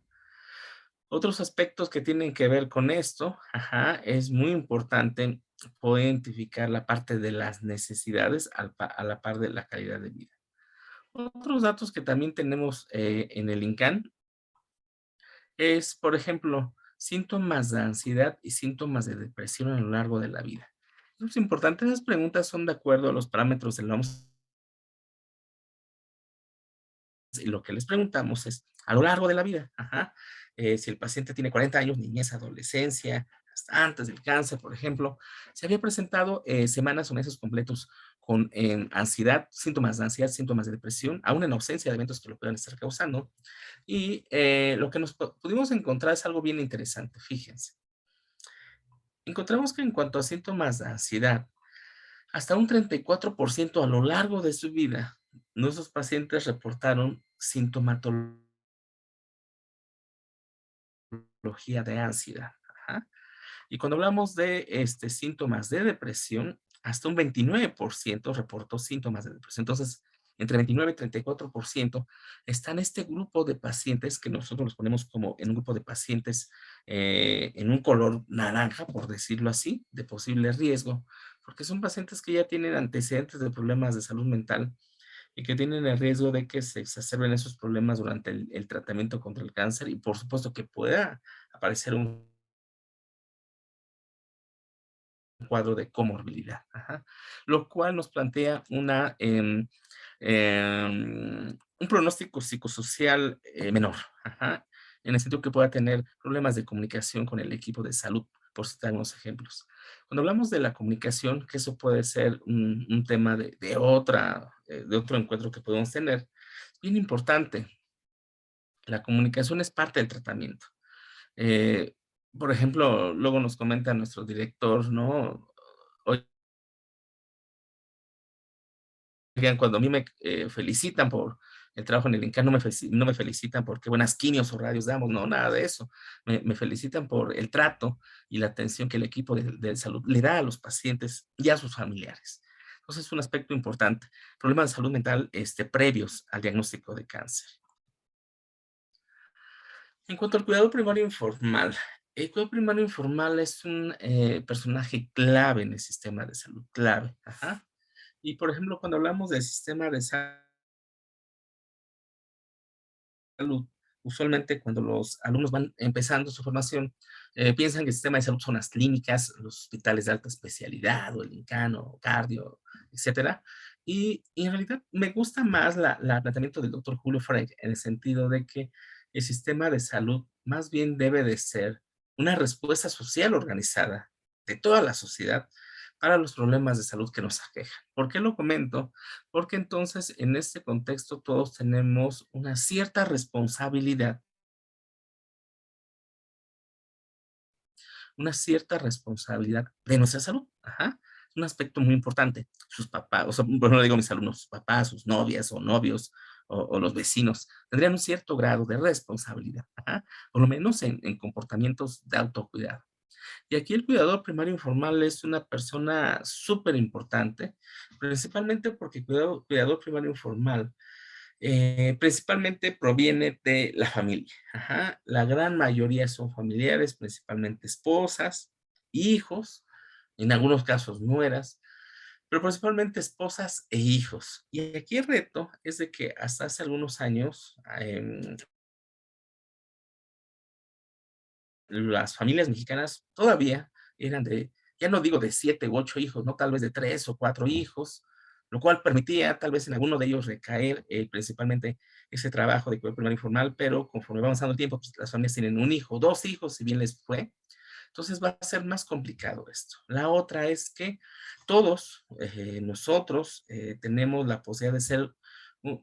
Otros aspectos que tienen que ver con esto, ajá, es muy importante poder identificar la parte de las necesidades a la par de la calidad de vida. Otros datos que también tenemos en el INCAN es, por ejemplo, síntomas de ansiedad y síntomas de depresión a lo largo de la vida. Es importante, esas preguntas son de acuerdo a los parámetros del OMS. Y lo que les preguntamos es, a lo largo de la vida, ajá, si el paciente tiene 40 años, niñez, adolescencia, hasta antes del cáncer, por ejemplo, se había presentado semanas o meses completos con ansiedad, síntomas de ansiedad, síntomas de depresión, aún en ausencia de eventos que lo puedan estar causando. Y lo que nos pudimos encontrar es algo bien interesante, fíjense. Encontramos que en cuanto a síntomas de ansiedad, hasta un 34% a lo largo de su vida, nuestros pacientes reportaron sintomatología de ansiedad. Ajá. Y cuando hablamos de síntomas de depresión, hasta un 29% reportó síntomas de depresión. Entonces, entre 29 y 34% está en este grupo de pacientes que nosotros los ponemos como en un grupo de pacientes en un color naranja, por decirlo así, de posible riesgo, porque son pacientes que ya tienen antecedentes de problemas de salud mental y que tienen el riesgo de que se exacerben esos problemas durante el tratamiento contra el cáncer y por supuesto que pueda aparecer un cuadro de comorbilidad, ajá, lo cual nos plantea un pronóstico psicosocial menor, ajá, en el sentido que pueda tener problemas de comunicación con el equipo de salud, por citar unos ejemplos. Cuando hablamos de la comunicación, que eso puede ser un tema de otro encuentro que podemos tener, es bien importante. La comunicación es parte del tratamiento. Eh, por ejemplo, luego nos comenta nuestro director, ¿no? Oigan, cuando a mí me felicitan por el trabajo en el INCAN, no me felicitan por qué buenas quimios o radios damos, no, nada de eso. Me felicitan por el trato y la atención que el equipo de salud le da a los pacientes y a sus familiares. Entonces, es un aspecto importante. Problemas de salud mental previos al diagnóstico de cáncer. En cuanto al cuidado primario informal, el cuidado primario informal es un personaje clave en el sistema de salud, clave. Ajá. Y por ejemplo, cuando hablamos del sistema de salud, usualmente cuando los alumnos van empezando su formación, piensan que el sistema de salud son las clínicas, los hospitales de alta especialidad, o el INCAN, o cardio, etcétera. Y en realidad me gusta más la planteamiento del doctor Julio Frank en el sentido de que el sistema de salud más bien debe de ser una respuesta social organizada de toda la sociedad para los problemas de salud que nos aquejan. ¿Por qué lo comento? Porque entonces en este contexto todos tenemos una cierta responsabilidad una cierta responsabilidad de nuestra salud. Ajá. Es un aspecto muy importante. Sus papás, o sea, bueno, no digo mis alumnos, sus papás, sus novias o novios o los vecinos, tendrían un cierto grado de responsabilidad, ajá, por lo menos en comportamientos de autocuidado. Y aquí el cuidador primario informal es una persona súper importante, principalmente porque el cuidador primario informal principalmente proviene de la familia. Ajá. La gran mayoría son familiares, principalmente esposas, hijos, en algunos casos nueras, pero principalmente esposas e hijos. Y aquí el reto es de que hasta hace algunos años, las familias mexicanas todavía eran de, ya no digo de 7 u 8 hijos, ¿no? Tal vez de 3 o 4 hijos, lo cual permitía tal vez en alguno de ellos recaer principalmente ese trabajo de cuidado primario informal, pero conforme va avanzando el tiempo, pues las familias tienen un hijo, 2 hijos, si bien les fue, entonces va a ser más complicado esto. La otra es que todos nosotros tenemos la posibilidad de ser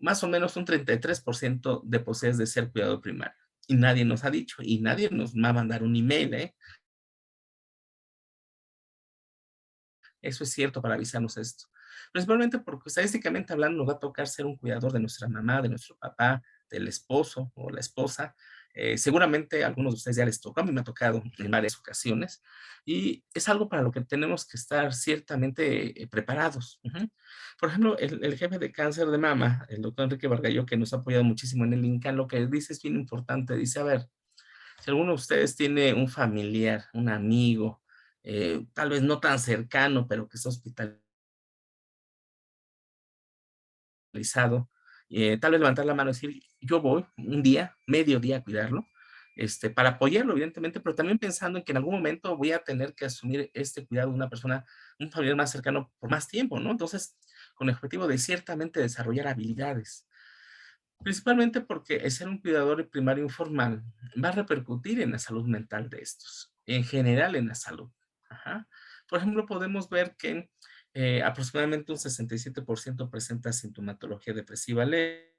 más o menos un 33% de posibilidades de ser cuidador primario. Y nadie nos ha dicho, y nadie nos va a mandar un email, ¿eh? Eso es cierto para avisarnos esto. Principalmente porque estadísticamente hablando nos va a tocar ser un cuidador de nuestra mamá, de nuestro papá, del esposo o la esposa. Seguramente a algunos de ustedes ya les tocó, a mí me ha tocado en varias ocasiones, y es algo para lo que tenemos que estar ciertamente preparados. Ujú. Por ejemplo, el jefe de cáncer de mama, el doctor Enrique Bargallo, que nos ha apoyado muchísimo en el INCAN, lo que dice es bien importante. Dice, a ver, si alguno de ustedes tiene un familiar, un amigo, tal vez no tan cercano, pero que está hospitalizado, tal vez levantar la mano y decir, yo voy un día, medio día a cuidarlo, para apoyarlo, evidentemente, pero también pensando en que en algún momento voy a tener que asumir este cuidado de una persona, un familiar más cercano por más tiempo, ¿no? Entonces, con el objetivo de ciertamente desarrollar habilidades. Principalmente porque el ser un cuidador primario informal va a repercutir en la salud mental de estos, en general en la salud. Ajá. Por ejemplo, podemos ver que aproximadamente un 67% presenta sintomatología depresiva leve,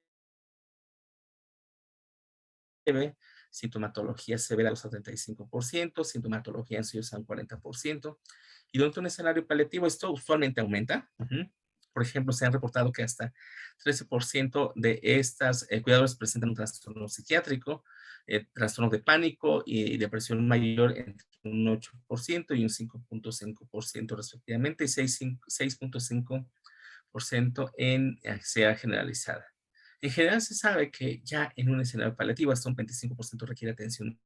sintomatología severa al 75%, sintomatología ansiosa al 40%, y durante un escenario paliativo esto usualmente aumenta. Ujú. Por ejemplo, se han reportado que hasta 13% de estas cuidadores presentan un trastorno psiquiátrico, trastorno de pánico y depresión mayor entre un 8% y un 5.5% respectivamente, y 6.5% en ansiedad generalizada. En general se sabe que ya en un escenario paliativo hasta un 25% requiere atención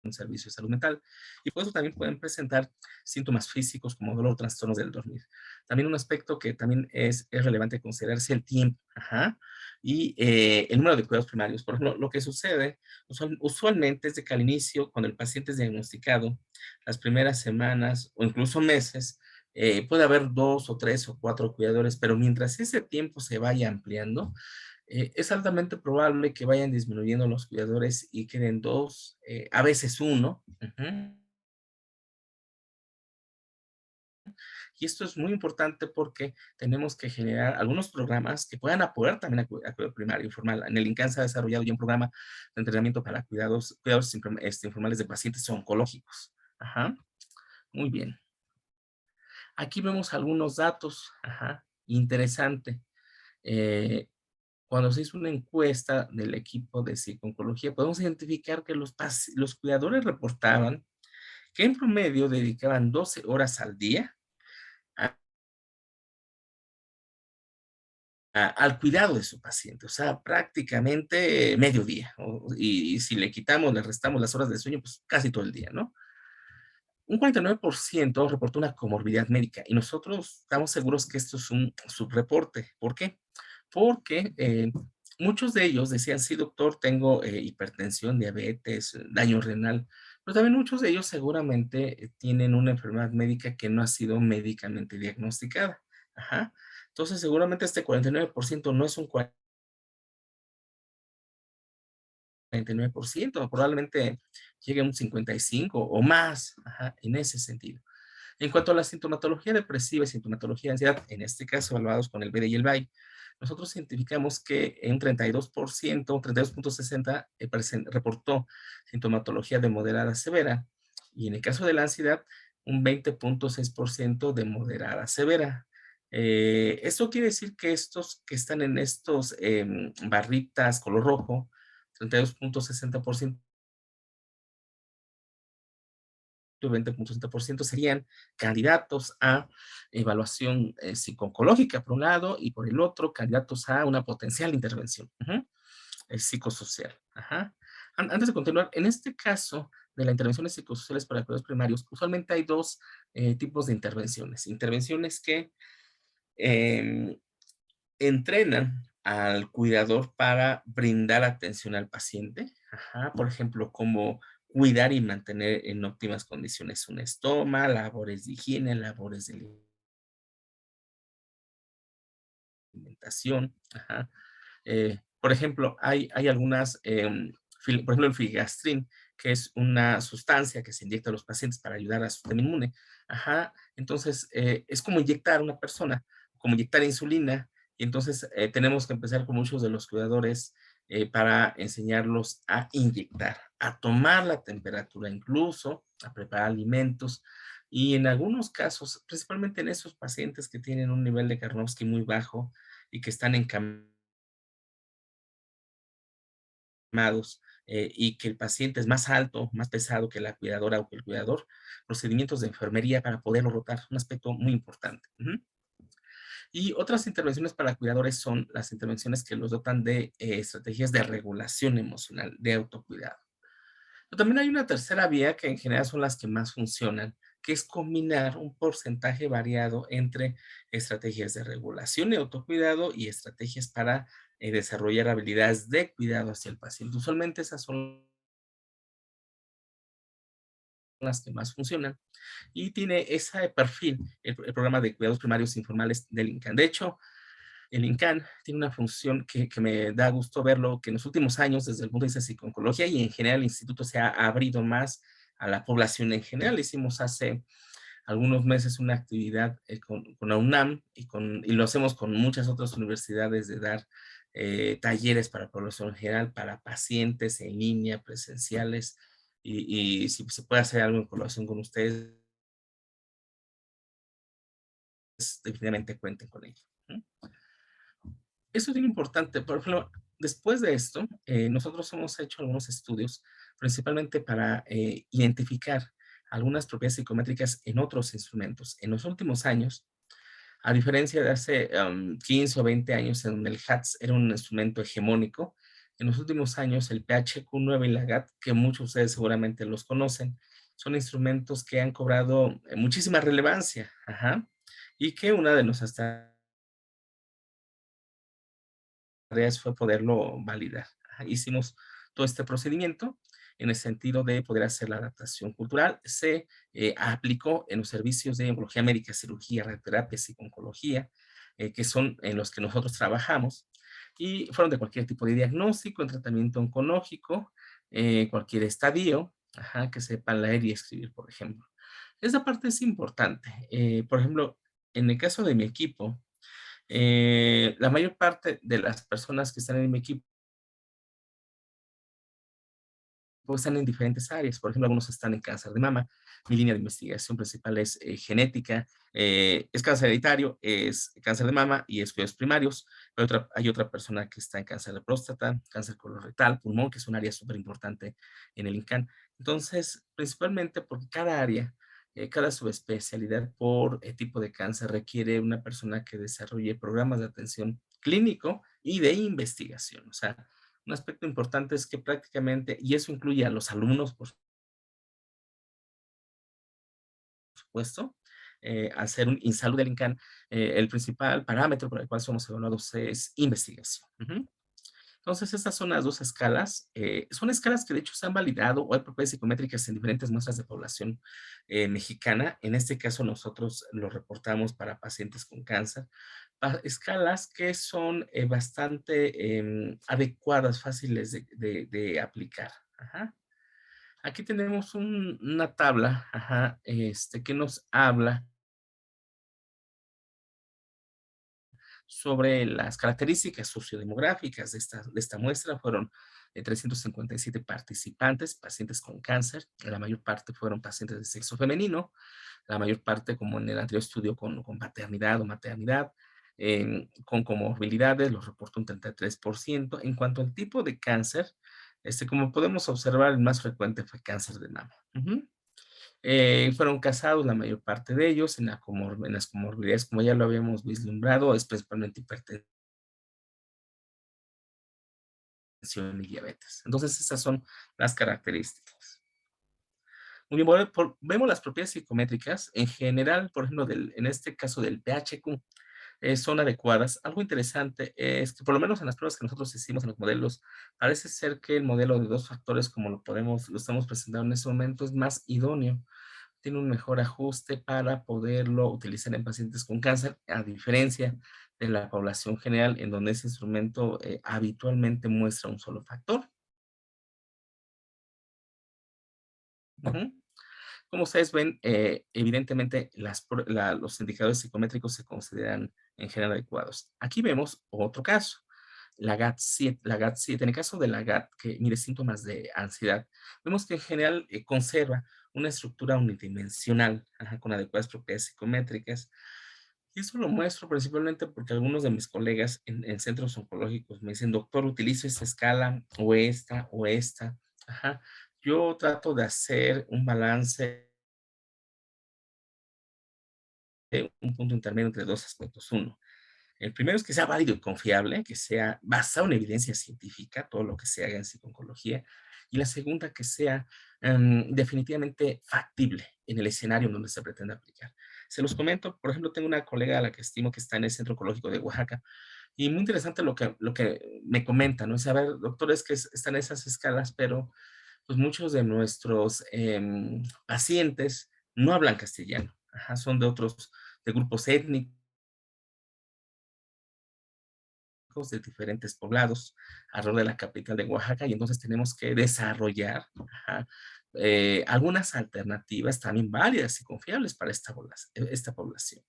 un servicio de salud mental. Y por eso también pueden presentar síntomas físicos como dolor, trastornos del dormir. También un aspecto que también es relevante considerar es el tiempo. Ajá. Y el número de cuidados primarios. Por ejemplo, lo que sucede usualmente es de que al inicio, cuando el paciente es diagnosticado, las primeras semanas o incluso meses, puede haber 2 o 3 o 4 cuidadores, pero mientras ese tiempo se vaya ampliando, es altamente probable que vayan disminuyendo los cuidadores y queden 2, a veces uno. Ujú. Y esto es muy importante porque tenemos que generar algunos programas que puedan apoyar también a cuidado primario informal. En el INCAN se ha desarrollado ya un programa de entrenamiento para cuidados informales de pacientes oncológicos. Ajá, muy bien. Aquí vemos algunos datos, ajá, interesante. Eh, Cuando se hizo una encuesta del equipo de psicooncología, podemos identificar que los cuidadores reportaban que en promedio dedicaban 12 horas al día a- al cuidado de su paciente, o sea, prácticamente mediodía. Y si le quitamos, le restamos las horas de sueño, pues casi todo el día, ¿no? Un 49% reportó una comorbilidad médica y nosotros estamos seguros que esto es un subreporte. ¿Por qué? Porque muchos de ellos decían, sí, doctor, tengo hipertensión, diabetes, daño renal, pero también muchos de ellos seguramente tienen una enfermedad médica que no ha sido médicamente diagnosticada. Ajá. Entonces, seguramente este 49% no es un 49%, probablemente llegue a un 55 o más, ajá, en ese sentido. En cuanto a la sintomatología depresiva y sintomatología de ansiedad, en este caso evaluados con el BD y el BAI, nosotros identificamos que en 32%, 32.60 reportó sintomatología de moderada a severa, y en el caso de la ansiedad, un 20.6% de moderada a severa. Esto quiere decir que estos que están en estos barritas color rojo, 32.60%, 20.60% serían candidatos a evaluación psicológica por un lado, y por el otro candidatos a una potencial intervención psicosocial. Ajá. Antes de continuar, en este caso de las intervenciones psicosociales para cuidados primarios, usualmente hay dos tipos de intervenciones. Intervenciones que eh, entrenan al cuidador para brindar atención al paciente. Ajá, por ejemplo, como cuidar y mantener en óptimas condiciones un estoma, labores de higiene, labores de alimentación. Ajá. Por ejemplo, hay algunas, por ejemplo, el filgastrin, que es una sustancia que se inyecta a los pacientes para ayudar a su sistema inmune. Ajá. Entonces, es como inyectar a una persona, como inyectar insulina. Y entonces tenemos que empezar con muchos de los cuidadores para enseñarlos a inyectar, a tomar la temperatura incluso, a preparar alimentos. Y en algunos casos, principalmente en esos pacientes que tienen un nivel de Karnofsky muy bajo y que están encamados, y que el paciente es más alto, más pesado que la cuidadora o que el cuidador, procedimientos de enfermería para poderlo rotar, un aspecto muy importante. Y otras intervenciones para cuidadores son las intervenciones que los dotan de estrategias de regulación emocional, de autocuidado. Pero también hay una tercera vía que en general son las que más funcionan, que es combinar un porcentaje variado entre estrategias de regulación y autocuidado y estrategias para desarrollar habilidades de cuidado hacia el paciente. Usualmente esas son las que más funcionan y tiene ese perfil el programa de cuidados primarios informales del INCAN. De hecho, el INCAN tiene una función que me da gusto verlo, que en los últimos años, desde el punto de vista de psiconcología y en general el instituto se ha abrido más a la población en general. Hicimos hace algunos meses una actividad con la UNAM y lo hacemos con muchas otras universidades de dar talleres para población en general, para pacientes en línea, presenciales, y si se puede hacer algo en colaboración con ustedes, definitivamente cuenten con ello. Eso es bien importante. Por ejemplo, después de esto, nosotros hemos hecho algunos estudios, principalmente para identificar algunas propiedades psicométricas en otros instrumentos. En los últimos años, a diferencia de hace 15 o 20 años, en donde el HATS era un instrumento hegemónico, en los últimos años el PHQ-9 y la GAT, que muchos de ustedes seguramente los conocen, son instrumentos que han cobrado muchísima relevancia, ajá, y que una de nuestras tareas fue poderlo validar. Ajá, hicimos todo este procedimiento en el sentido de poder hacer la adaptación cultural. Se aplicó en los servicios de oncología médica, cirugía, radioterapia, psico-oncología, que son en los que nosotros trabajamos, y fueron de cualquier tipo de diagnóstico, en tratamiento oncológico, cualquier estadio, ajá, que sepan leer y escribir, por ejemplo. Esa parte es importante. Por ejemplo, en el caso de mi equipo, la mayor parte de las personas que están en mi equipo están en diferentes áreas. Por ejemplo, algunos están en cáncer de mama. Mi línea de investigación principal es genética, es cáncer hereditario, es cáncer de mama y es cuidados primarios. Hay otra persona que está en cáncer de próstata, cáncer colorectal, pulmón, que es un área súper importante en el INCAN. Entonces, principalmente porque cada área, cada subespecialidad por tipo de cáncer requiere una persona que desarrolle programas de atención clínico y de investigación. O sea, un aspecto importante es que prácticamente, y eso incluye a los alumnos, por supuesto, al ser un INSALUD del INCAN, el principal parámetro por el cual somos evaluados es investigación. Entonces, estas son las dos escalas. Son escalas que de hecho se han validado o hay propiedades psicométricas en diferentes muestras de población mexicana. En este caso, nosotros lo reportamos para pacientes con cáncer. Escalas que son bastante adecuadas, fáciles de aplicar. Ajá. Aquí tenemos una tabla, que nos habla sobre las características sociodemográficas de esta muestra. Fueron 357 participantes, pacientes con cáncer. La mayor parte fueron pacientes de sexo femenino, la mayor parte, como en el anterior estudio, con paternidad o maternidad, con comorbilidades, los reportó un 33%. En cuanto al tipo de cáncer, como podemos observar, el más frecuente fue cáncer de mama. Ujú. Fueron casados la mayor parte de ellos en las comorbilidades, como ya lo habíamos vislumbrado, es principalmente hipertensión y diabetes. Entonces, esas son las características. Muy bien, bueno, vemos las propiedades psicométricas. En general, por ejemplo, en este caso del PHQ, son adecuadas. Algo interesante es que, por lo menos en las pruebas que nosotros hicimos en los modelos, parece ser que el modelo de 2 factores, como lo estamos presentando en este momento, es más idóneo. Tiene un mejor ajuste para poderlo utilizar en pacientes con cáncer, a diferencia de la población general, en donde ese instrumento habitualmente muestra un solo factor. Ujú. Como ustedes ven, evidentemente los indicadores psicométricos se consideran en general adecuados. Aquí vemos otro caso, la GAT-7. En el caso de la GAT, que mide síntomas de ansiedad, vemos que en general conserva una estructura unidimensional, con adecuadas propiedades psicométricas. Y eso lo muestro principalmente porque algunos de mis colegas en centros oncológicos me dicen, doctor, utilizo esta escala o esta o esta. Ajá. Yo trato de hacer un balance, un punto intermedio entre dos aspectos. Uno, el primero es que sea válido y confiable, que sea basado en evidencia científica, todo lo que se haga en psiconcología. Y la segunda, que sea definitivamente factible en el escenario en donde se pretende aplicar. Se los comento, por ejemplo, tengo una colega a la que estimo que está en el Centro Oncológico de Oaxaca, y muy interesante lo que me comenta, ¿no? Es, a ver, doctor, es que están esas escalas, pero pues muchos de nuestros pacientes no hablan castellano, son de grupos étnicos, de diferentes poblados alrededor de la capital de Oaxaca, y entonces tenemos que desarrollar algunas alternativas también válidas y confiables para esta población.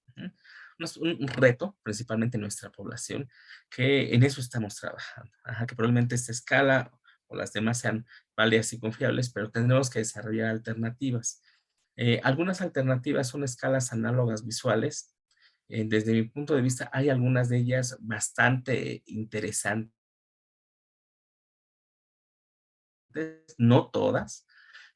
Un reto, principalmente en nuestra población, que en eso estamos trabajando, que probablemente esta escala o las demás sean válidas y confiables, pero tendremos que desarrollar alternativas. Algunas alternativas son escalas análogas visuales. Desde mi punto de vista, hay algunas de ellas bastante interesantes, no todas.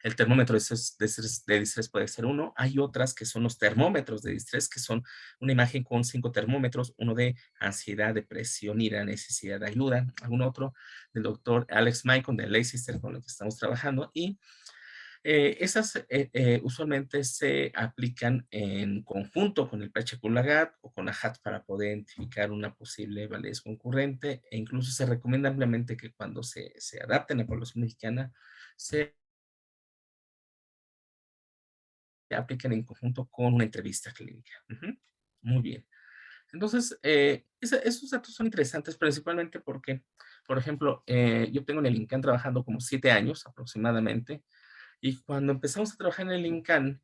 El termómetro de distrés puede ser uno. Hay otras que son los termómetros de distrés, que son una imagen con 5 termómetros, uno de ansiedad, depresión, ira, necesidad de ayuda, algún otro del doctor Alex Maicon de Leicester, con el que estamos trabajando, y esas usualmente se aplican en conjunto con el PHQ-LAGAT o con la HAT para poder identificar una posible validez concurrente, e incluso se recomienda ampliamente que cuando se adapten a la población mexicana se apliquen en conjunto con una entrevista clínica. Ujú. Muy bien. Entonces, esos datos son interesantes principalmente porque, por ejemplo, yo tengo en el INCAN trabajando como 7 años aproximadamente. Y cuando empezamos a trabajar en el INCAN,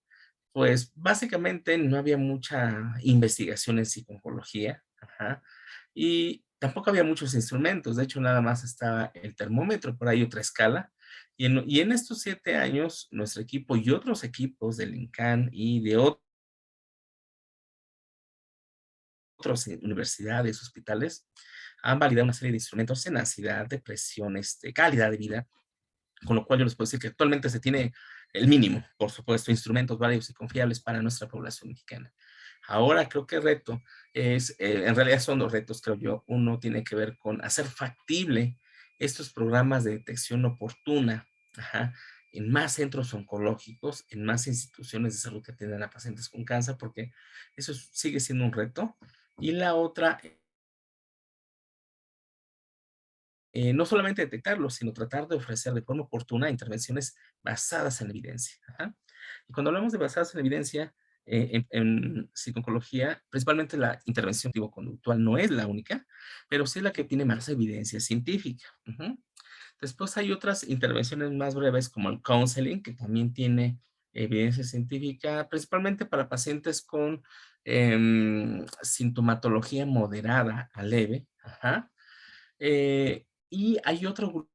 pues básicamente no había mucha investigación en psiconcología, y tampoco había muchos instrumentos. De hecho, nada más estaba el termómetro, por ahí otra escala. Y en estos 7 años, nuestro equipo y otros equipos del INCAN y de otras universidades, hospitales, han validado una serie de instrumentos en ansiedad, depresión, calidad de vida, con lo cual yo les puedo decir que actualmente se tiene el mínimo, por supuesto, instrumentos válidos y confiables para nuestra población mexicana. Ahora creo que el reto en realidad son dos retos, creo yo. Uno tiene que ver con hacer factible estos programas de detección oportuna, en más centros oncológicos, en más instituciones de salud que atienden a pacientes con cáncer, porque eso sigue siendo un reto. Y la otra, no solamente detectarlo, sino tratar de ofrecer de forma oportuna intervenciones basadas en evidencia. Y cuando hablamos de basadas en evidencia, en psiconcología, principalmente la intervención conductual no es la única, pero sí es la que tiene más evidencia científica. Después hay otras intervenciones más breves como el counseling, que también tiene evidencia científica, principalmente para pacientes con sintomatología moderada a leve. Ajá. Y hay otro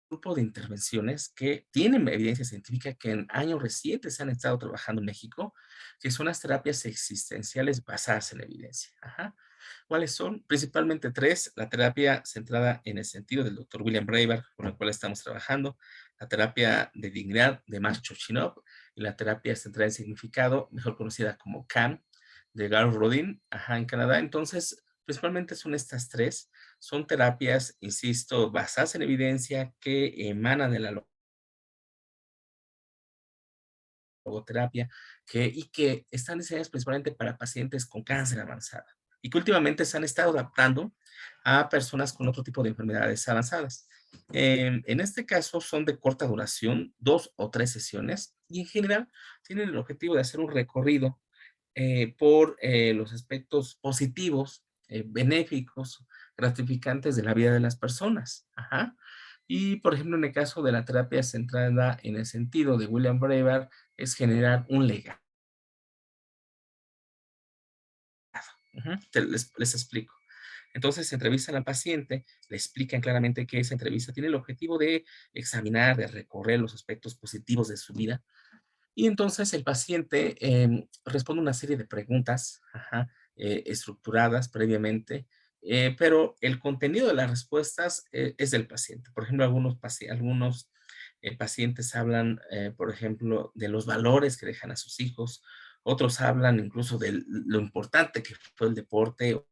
grupo de intervenciones que tienen evidencia científica que en años recientes se han estado trabajando en México, que son las terapias existenciales basadas en evidencia. Ajá. ¿Cuáles son? Principalmente tres: la terapia centrada en el sentido del doctor William Braver, con el cual estamos trabajando, la terapia de dignidad de Mark Chochinov y la terapia centrada en significado, mejor conocida como CAM, de Garo Rodin, ajá, en Canadá. Entonces, principalmente son estas tres. Son terapias, insisto, basadas en evidencia que emanan de la logoterapia y que están diseñadas principalmente para pacientes con cáncer avanzado y que últimamente se han estado adaptando a personas con otro tipo de enfermedades avanzadas. En este caso son de corta duración, 2 o 3 sesiones, y en general tienen el objetivo de hacer un recorrido por los aspectos positivos, benéficos, gratificantes de la vida de las personas. Ajá. Y, por ejemplo, en el caso de la terapia centrada en el sentido de William Braver, es generar un legado. Ujú. Les explico. Entonces, se entrevistan al paciente, le explican claramente que esa entrevista tiene el objetivo de examinar, de recorrer los aspectos positivos de su vida. Y entonces el paciente responde una serie de preguntas, ajá, estructuradas previamente, pero el contenido de las respuestas es del paciente. Por ejemplo, algunos pacientes hablan, por ejemplo, de los valores que dejan a sus hijos, otros hablan incluso de lo importante que fue el deporte o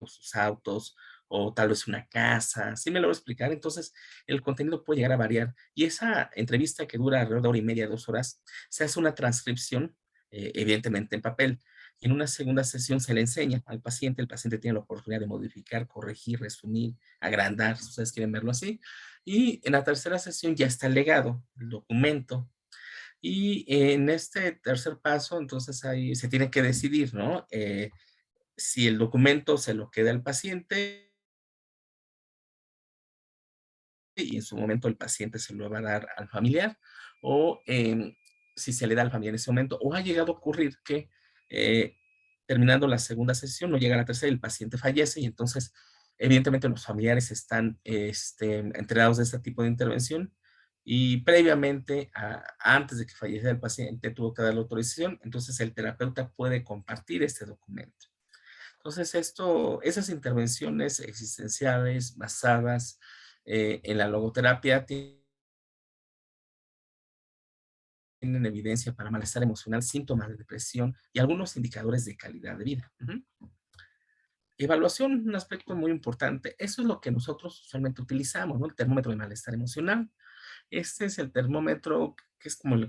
sus autos, o tal vez una casa, ¿sí me lo voy a explicar? Entonces, el contenido puede llegar a variar, y esa entrevista que dura alrededor de hora y media, 2 horas, se hace una transcripción, evidentemente en papel, y en una segunda sesión se le enseña al paciente, el paciente tiene la oportunidad de modificar, corregir, resumir, agrandar, si ustedes quieren verlo así, y en la tercera sesión ya está el legado, el documento, y en este tercer paso, entonces ahí se tiene que decidir, ¿no? Si el documento se lo queda el paciente y en su momento el paciente se lo va a dar al familiar, o si se le da al familiar en ese momento, o ha llegado a ocurrir que eh, terminando la segunda sesión, no llega a la tercera y el paciente fallece, y entonces evidentemente los familiares están enterados de este tipo de intervención, y previamente, antes de que falleciera el paciente, tuvo que dar la autorización, entonces el terapeuta puede compartir este documento. Entonces, esas intervenciones existenciales basadas en la logoterapia tienen evidencia para malestar emocional, síntomas de depresión y algunos indicadores de calidad de vida. Ujú. Evaluación, un aspecto muy importante. Eso es lo que nosotros usualmente utilizamos, ¿no? El termómetro de malestar emocional. Este es el termómetro que es como el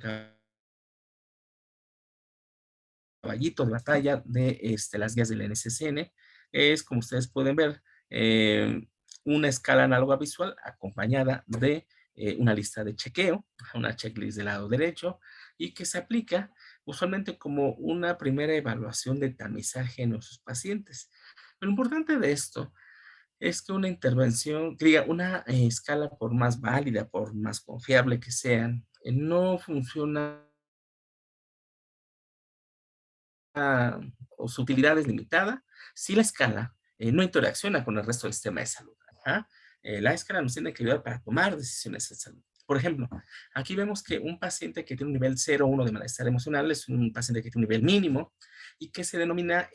caballito de batalla de las guías del NCCN. Es, como ustedes pueden ver, eh, una escala análoga visual acompañada de una lista de chequeo, una checklist del lado derecho, y que se aplica usualmente como una primera evaluación de tamizaje en nuestros pacientes. Lo importante de esto es que una intervención, que diga, una escala, por más válida, por más confiable que sean, no funciona o su utilidad es limitada si la escala no interacciona con el resto del sistema de salud. Ajá. La escala nos tiene que ayudar para tomar decisiones de salud. Por ejemplo, aquí vemos que un paciente que tiene un nivel 0 o 1 de malestar emocional es un paciente que tiene un nivel mínimo y que se denomina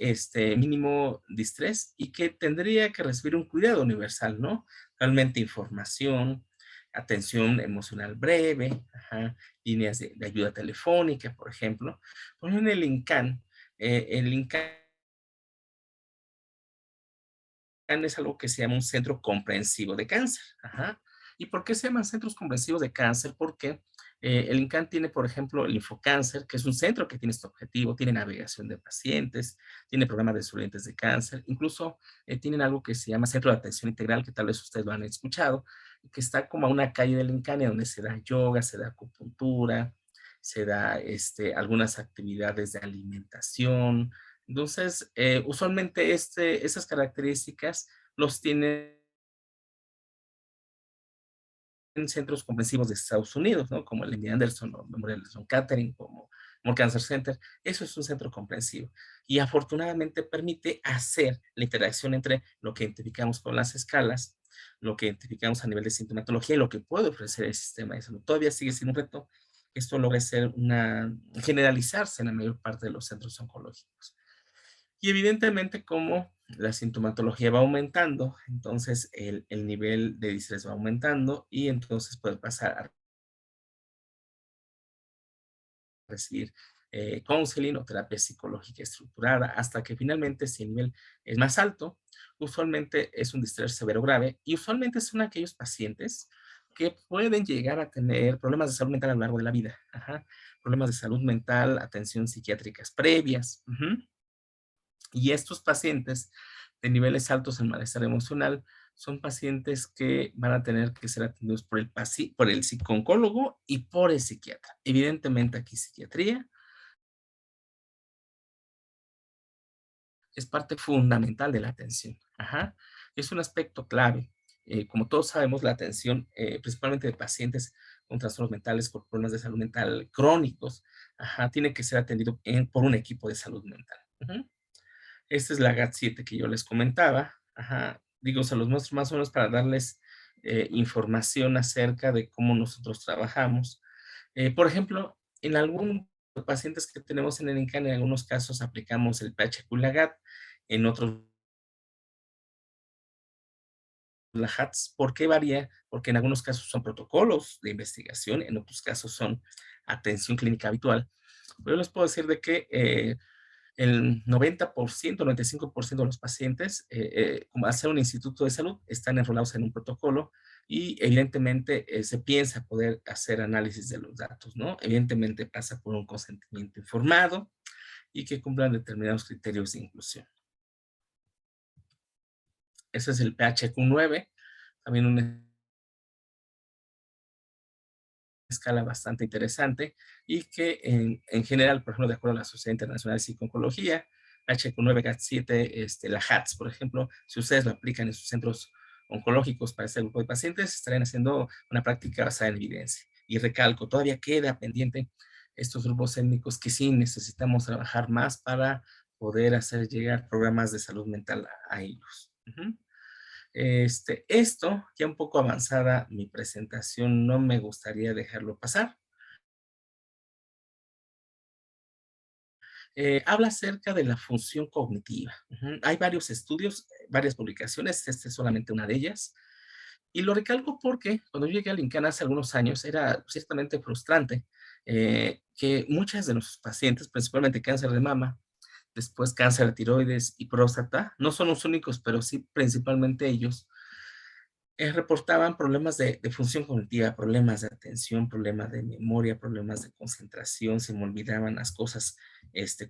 mínimo distrés y que tendría que recibir un cuidado universal, ¿no? Realmente información, atención emocional breve, ajá, líneas de ayuda telefónica, por ejemplo. Ponen el INCAN es algo que se llama un centro comprensivo de cáncer. Ajá. ¿Y por qué se llaman centros comprensivos de cáncer? Porque el INCAN tiene, por ejemplo, el Infocáncer, que es un centro que tiene este objetivo, tiene navegación de pacientes, tiene programas de sobrevivientes de cáncer, incluso tienen algo que se llama Centro de Atención Integral, que tal vez ustedes lo han escuchado, que está como a una calle del INCAN, donde se da yoga, se da acupuntura, se da algunas actividades de alimentación, Entonces, usualmente esas características los tienen en centros comprensivos de Estados Unidos, ¿no? Como el MD Anderson o Memorial Sloan Kettering, como Cancer Center. Eso es un centro comprensivo. Y afortunadamente permite hacer la interacción entre lo que identificamos con las escalas, lo que identificamos a nivel de sintomatología y lo que puede ofrecer el sistema de salud. Todavía sigue siendo un reto. Esto logra generalizarse en la mayor parte de los centros oncológicos. Y evidentemente, como la sintomatología va aumentando, entonces el nivel de distrés va aumentando y entonces puede pasar a recibir counseling o terapia psicológica estructurada, hasta que finalmente, si el nivel es más alto, usualmente es un distrés severo grave y usualmente son aquellos pacientes que pueden llegar a tener problemas de salud mental a lo largo de la vida. Ajá. Problemas de salud mental, atención psiquiátricas previas. Y estos pacientes de niveles altos en malestar emocional son pacientes que van a tener que ser atendidos por el psicooncólogo y por el psiquiatra. Evidentemente aquí psiquiatría es parte fundamental de la atención. Ajá. Es un aspecto clave. Como todos sabemos, la atención, principalmente de pacientes con trastornos mentales, con problemas de salud mental crónicos, ajá, tiene que ser atendido por un equipo de salud mental. Ujú. Esta es la GAT-7 que yo les comentaba. Ajá. Digo, se los muestro más o menos para darles información acerca de cómo nosotros trabajamos. Por ejemplo, en algunos pacientes que tenemos en el INCAN, en algunos casos aplicamos el PHQ-LAGAT, en otros la HATS. ¿Por qué varía? Porque en algunos casos son protocolos de investigación, en otros casos son atención clínica habitual. Pero yo les puedo decir de que el 90%, 95% de los pacientes, como al ser un instituto de salud, están enrolados en un protocolo y evidentemente se piensa poder hacer análisis de los datos, ¿no? Evidentemente pasa por un consentimiento informado y que cumplan determinados criterios de inclusión. Ese es el PHQ-9, también una escala bastante interesante y que en general, por ejemplo, de acuerdo a la Sociedad Internacional de Psico-Oncología, HQ9 GAT7, la HATS, por ejemplo, si ustedes lo aplican en sus centros oncológicos para este grupo de pacientes, estarían haciendo una práctica basada en evidencia. Y recalco, todavía queda pendiente estos grupos étnicos que sí necesitamos trabajar más para poder hacer llegar programas de salud mental a ellos. Uh-huh. Esto, ya un poco avanzada mi presentación, no me gustaría dejarlo pasar. Habla acerca de la función cognitiva. Ujú. Hay varios estudios, varias publicaciones, esta es solamente una de ellas. Y lo recalco porque cuando yo llegué al INCAN hace algunos años era ciertamente frustrante que muchas de nuestros pacientes, principalmente cáncer de mama, después cáncer de tiroides y próstata, no son los únicos, pero sí principalmente ellos, reportaban problemas de función cognitiva, problemas de atención, problemas de memoria, problemas de concentración, se me olvidaban las cosas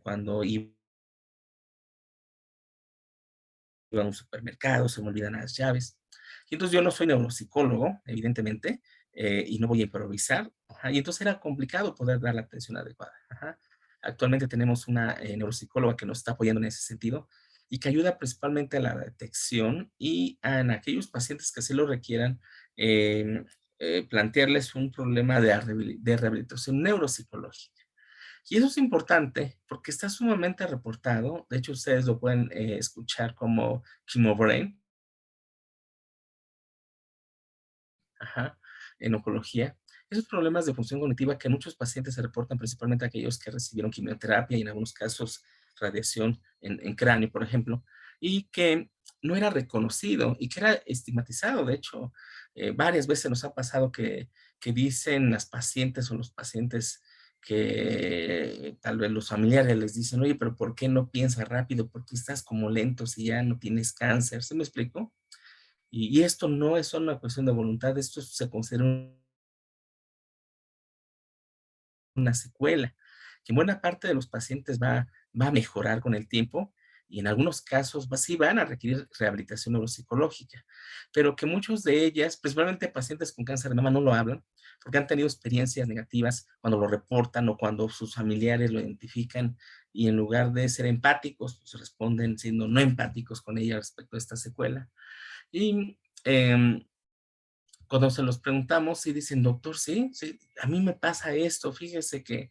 cuando iba a un supermercado, se me olvidan las llaves. Y entonces yo no soy neuropsicólogo, evidentemente, y no voy a improvisar. Ajá, y entonces era complicado poder dar la atención adecuada. Ajá. Actualmente tenemos una neuropsicóloga que nos está apoyando en ese sentido y que ayuda principalmente a la detección y en aquellos pacientes que así lo requieran, eh, plantearles un problema de rehabilitación neuropsicológica. Y eso es importante porque está sumamente reportado. De hecho, ustedes lo pueden escuchar como Brain, ajá, en oncología. Esos problemas de función cognitiva que en muchos pacientes se reportan, principalmente aquellos que recibieron quimioterapia y en algunos casos radiación en cráneo, por ejemplo, y que no era reconocido y que era estigmatizado. De hecho, varias veces nos ha pasado que dicen las pacientes o los pacientes que tal vez los familiares les dicen, oye, pero ¿por qué no piensas rápido? ¿Por qué estás como lento si ya no tienes cáncer? ¿Se me explico? Y esto no es solo una cuestión de voluntad, esto se considera una secuela, que en buena parte de los pacientes va a mejorar con el tiempo y en algunos casos sí van a requerir rehabilitación neuropsicológica, pero que muchos de ellas, principalmente pacientes con cáncer de mama, no lo hablan porque han tenido experiencias negativas cuando lo reportan o cuando sus familiares lo identifican y en lugar de ser empáticos, pues responden siendo no empáticos con ella respecto a esta secuela. Y cuando se los preguntamos, sí dicen, doctor, sí, sí, a mí me pasa esto, fíjese que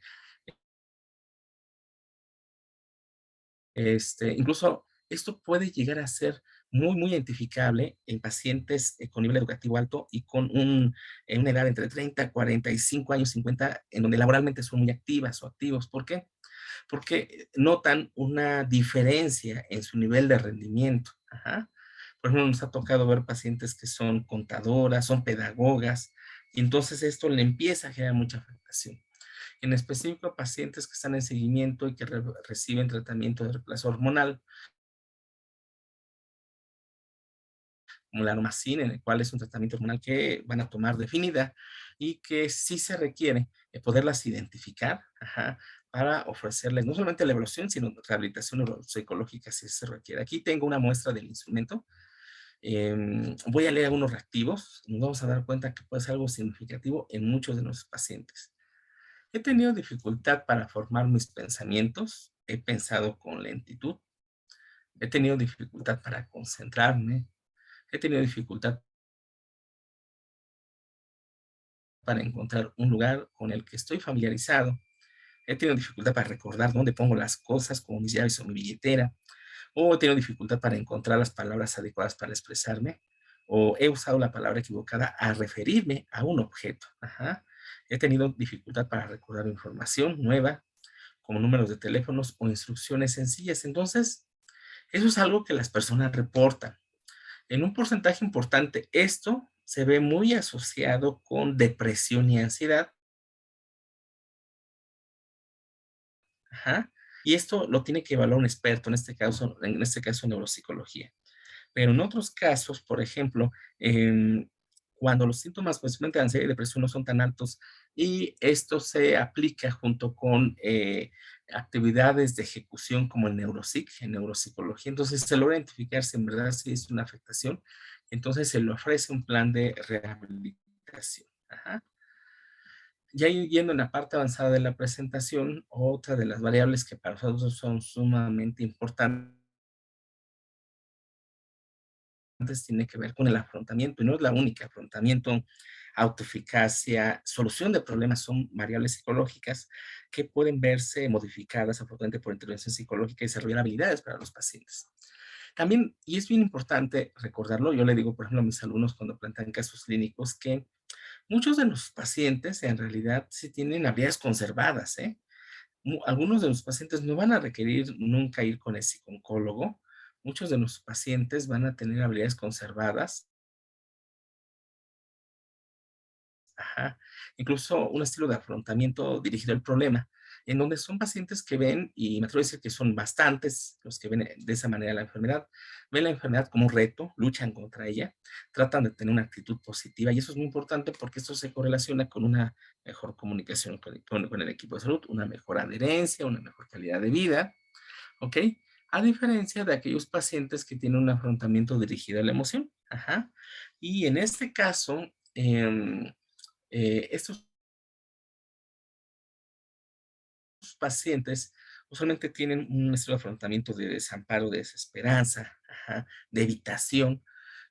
incluso esto puede llegar a ser muy, muy identificable en pacientes con nivel educativo alto y con en una edad entre 30, 45 años, 50, en donde laboralmente son muy activas o activos. ¿Por qué? Porque notan una diferencia en su nivel de rendimiento. Ajá. Por ejemplo, nos ha tocado ver pacientes que son contadoras, son pedagogas, y entonces esto le empieza a generar mucha afectación. En específico, pacientes que están en seguimiento y que reciben tratamiento de reemplazo hormonal, como la aromacin, en el cual es un tratamiento hormonal que van a tomar definida y que sí se requiere poderlas identificar, ajá, para ofrecerles no solamente la evaluación, sino rehabilitación neuropsicológica si se requiere. Aquí tengo una muestra del instrumento. Voy a leer algunos reactivos. Nos vamos a dar cuenta que puede ser algo significativo en muchos de nuestros pacientes. He tenido dificultad para formar mis pensamientos. He pensado con lentitud. He tenido dificultad para concentrarme. He tenido dificultad para encontrar un lugar con el que estoy familiarizado. He tenido dificultad para recordar dónde pongo las cosas, como mis llaves o mi billetera. O he tenido dificultad para encontrar las palabras adecuadas para expresarme. O he usado la palabra equivocada a referirme a un objeto. Ajá. He tenido dificultad para recordar información nueva, como números de teléfonos o instrucciones sencillas. Entonces, eso es algo que las personas reportan. En un porcentaje importante, esto se ve muy asociado con depresión y ansiedad. Ajá. Y esto lo tiene que evaluar un experto, en este caso neuropsicología. Pero en otros casos, por ejemplo, cuando los síntomas principalmente de ansiedad y depresión no son tan altos y esto se aplica junto con actividades de ejecución como el neuropsic, en neuropsicología, entonces se logra identificar si en verdad sí es una afectación, entonces se le ofrece un plan de rehabilitación. Ajá. Ya yendo en la parte avanzada de la presentación, otra de las variables que para nosotros son sumamente importantes tiene que ver con el afrontamiento, y no es la única, afrontamiento, autoeficacia, solución de problemas son variables psicológicas que pueden verse modificadas afortunadamente por intervención psicológica y desarrollar habilidades para los pacientes. También, y es bien importante recordarlo, yo le digo, por ejemplo, a mis alumnos cuando plantean casos clínicos que muchos de los pacientes en realidad sí tienen habilidades conservadas, ¿eh? Algunos de los pacientes no van a requerir nunca ir con el psicólogo. Muchos de los pacientes van a tener habilidades conservadas. Ajá. Incluso un estilo de afrontamiento dirigido al problema, en donde son pacientes que ven, y me atrevo a decir que son bastantes los que ven de esa manera la enfermedad, ven la enfermedad como un reto, luchan contra ella, tratan de tener una actitud positiva, y eso es muy importante porque esto se correlaciona con una mejor comunicación con el equipo de salud, una mejor adherencia, una mejor calidad de vida, ¿ok? A diferencia de aquellos pacientes que tienen un afrontamiento dirigido a la emoción. Ajá. Y en este caso, estos pacientes usualmente tienen un estilo de afrontamiento de desamparo, de desesperanza, ajá, de evitación,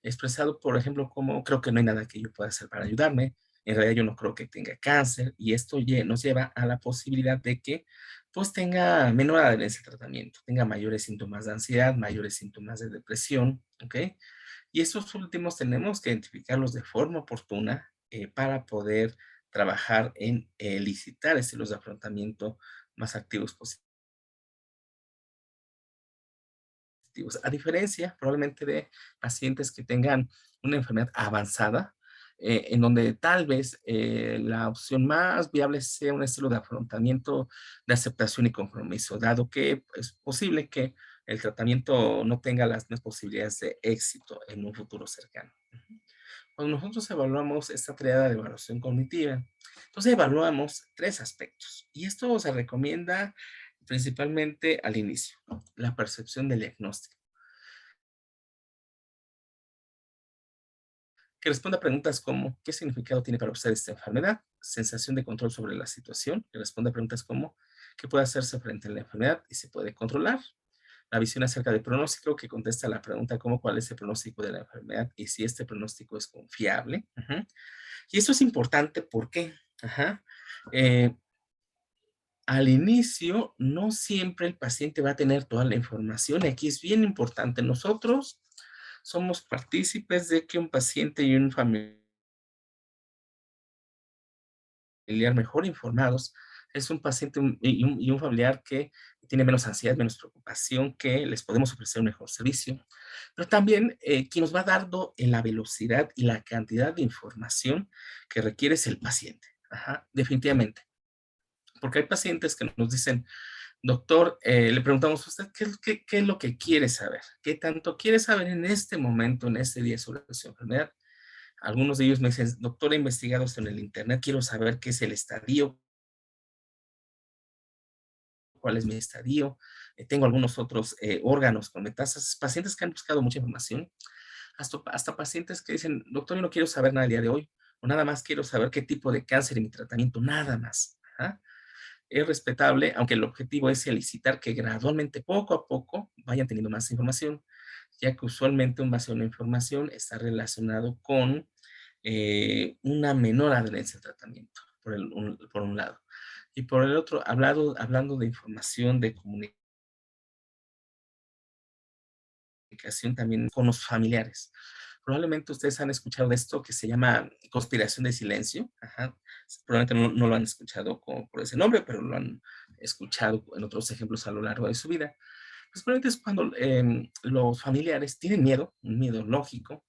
expresado, por ejemplo, como creo que no hay nada que yo pueda hacer para ayudarme, en realidad yo no creo que tenga cáncer, y esto nos lleva a la posibilidad de que pues tenga menor adherencia al tratamiento, tenga mayores síntomas de ansiedad, mayores síntomas de depresión, ¿ok? Y estos últimos tenemos que identificarlos de forma oportuna para poder trabajar en elicitar estilos de afrontamiento más activos positivos. A diferencia probablemente de pacientes que tengan una enfermedad avanzada, en donde tal vez la opción más viable sea un estilo de afrontamiento de aceptación y compromiso, dado que es posible que el tratamiento no tenga las mismas posibilidades de éxito en un futuro cercano. Cuando nosotros evaluamos esta triada de evaluación cognitiva, entonces evaluamos tres aspectos. Y esto se recomienda principalmente al inicio, la percepción del diagnóstico, que responde a preguntas como ¿qué significado tiene para usted esta enfermedad? Sensación de control sobre la situación, que responde a preguntas como qué puede hacerse frente a la enfermedad y se puede controlar. La visión acerca del pronóstico, que contesta la pregunta como cuál es el pronóstico de la enfermedad y si este pronóstico es confiable. Y eso es importante, ¿por qué? Ajá. Eh, Al inicio, no siempre el paciente va a tener toda la información. Aquí es bien importante. Nosotros somos partícipes de que un paciente y un familiar mejor informados es un paciente y un familiar que tiene menos ansiedad, menos preocupación, que les podemos ofrecer un mejor servicio. Pero también quien nos va dando en la velocidad y la cantidad de información que requiere es el paciente. Ajá, definitivamente. Porque hay pacientes que nos dicen, doctor, le preguntamos a usted, ¿qué es lo que quiere saber? ¿Qué tanto quiere saber en este momento, en este día sobre su enfermedad? Algunos de ellos me dicen, doctor, he investigado esto en el internet, quiero saber qué es el estadio, cuál es mi estadio, tengo algunos otros órganos con metástasis, pacientes que han buscado mucha información, hasta pacientes que dicen, doctor, yo no quiero saber nada el día de hoy, o nada más quiero saber qué tipo de cáncer y mi tratamiento, nada más. ¿Ah? Es respetable, aunque el objetivo es elicitar que gradualmente, poco a poco, vayan teniendo más información, ya que usualmente un vacío de información está relacionado con una menor adherencia al tratamiento, por un lado. Y por el otro, hablando de información, de comunicación también con los familiares. Probablemente ustedes han escuchado de esto que se llama conspiración de silencio. Ajá. Probablemente no lo han escuchado por ese nombre, pero lo han escuchado en otros ejemplos a lo largo de su vida. Pues probablemente es cuando los familiares tienen miedo, un miedo lógico.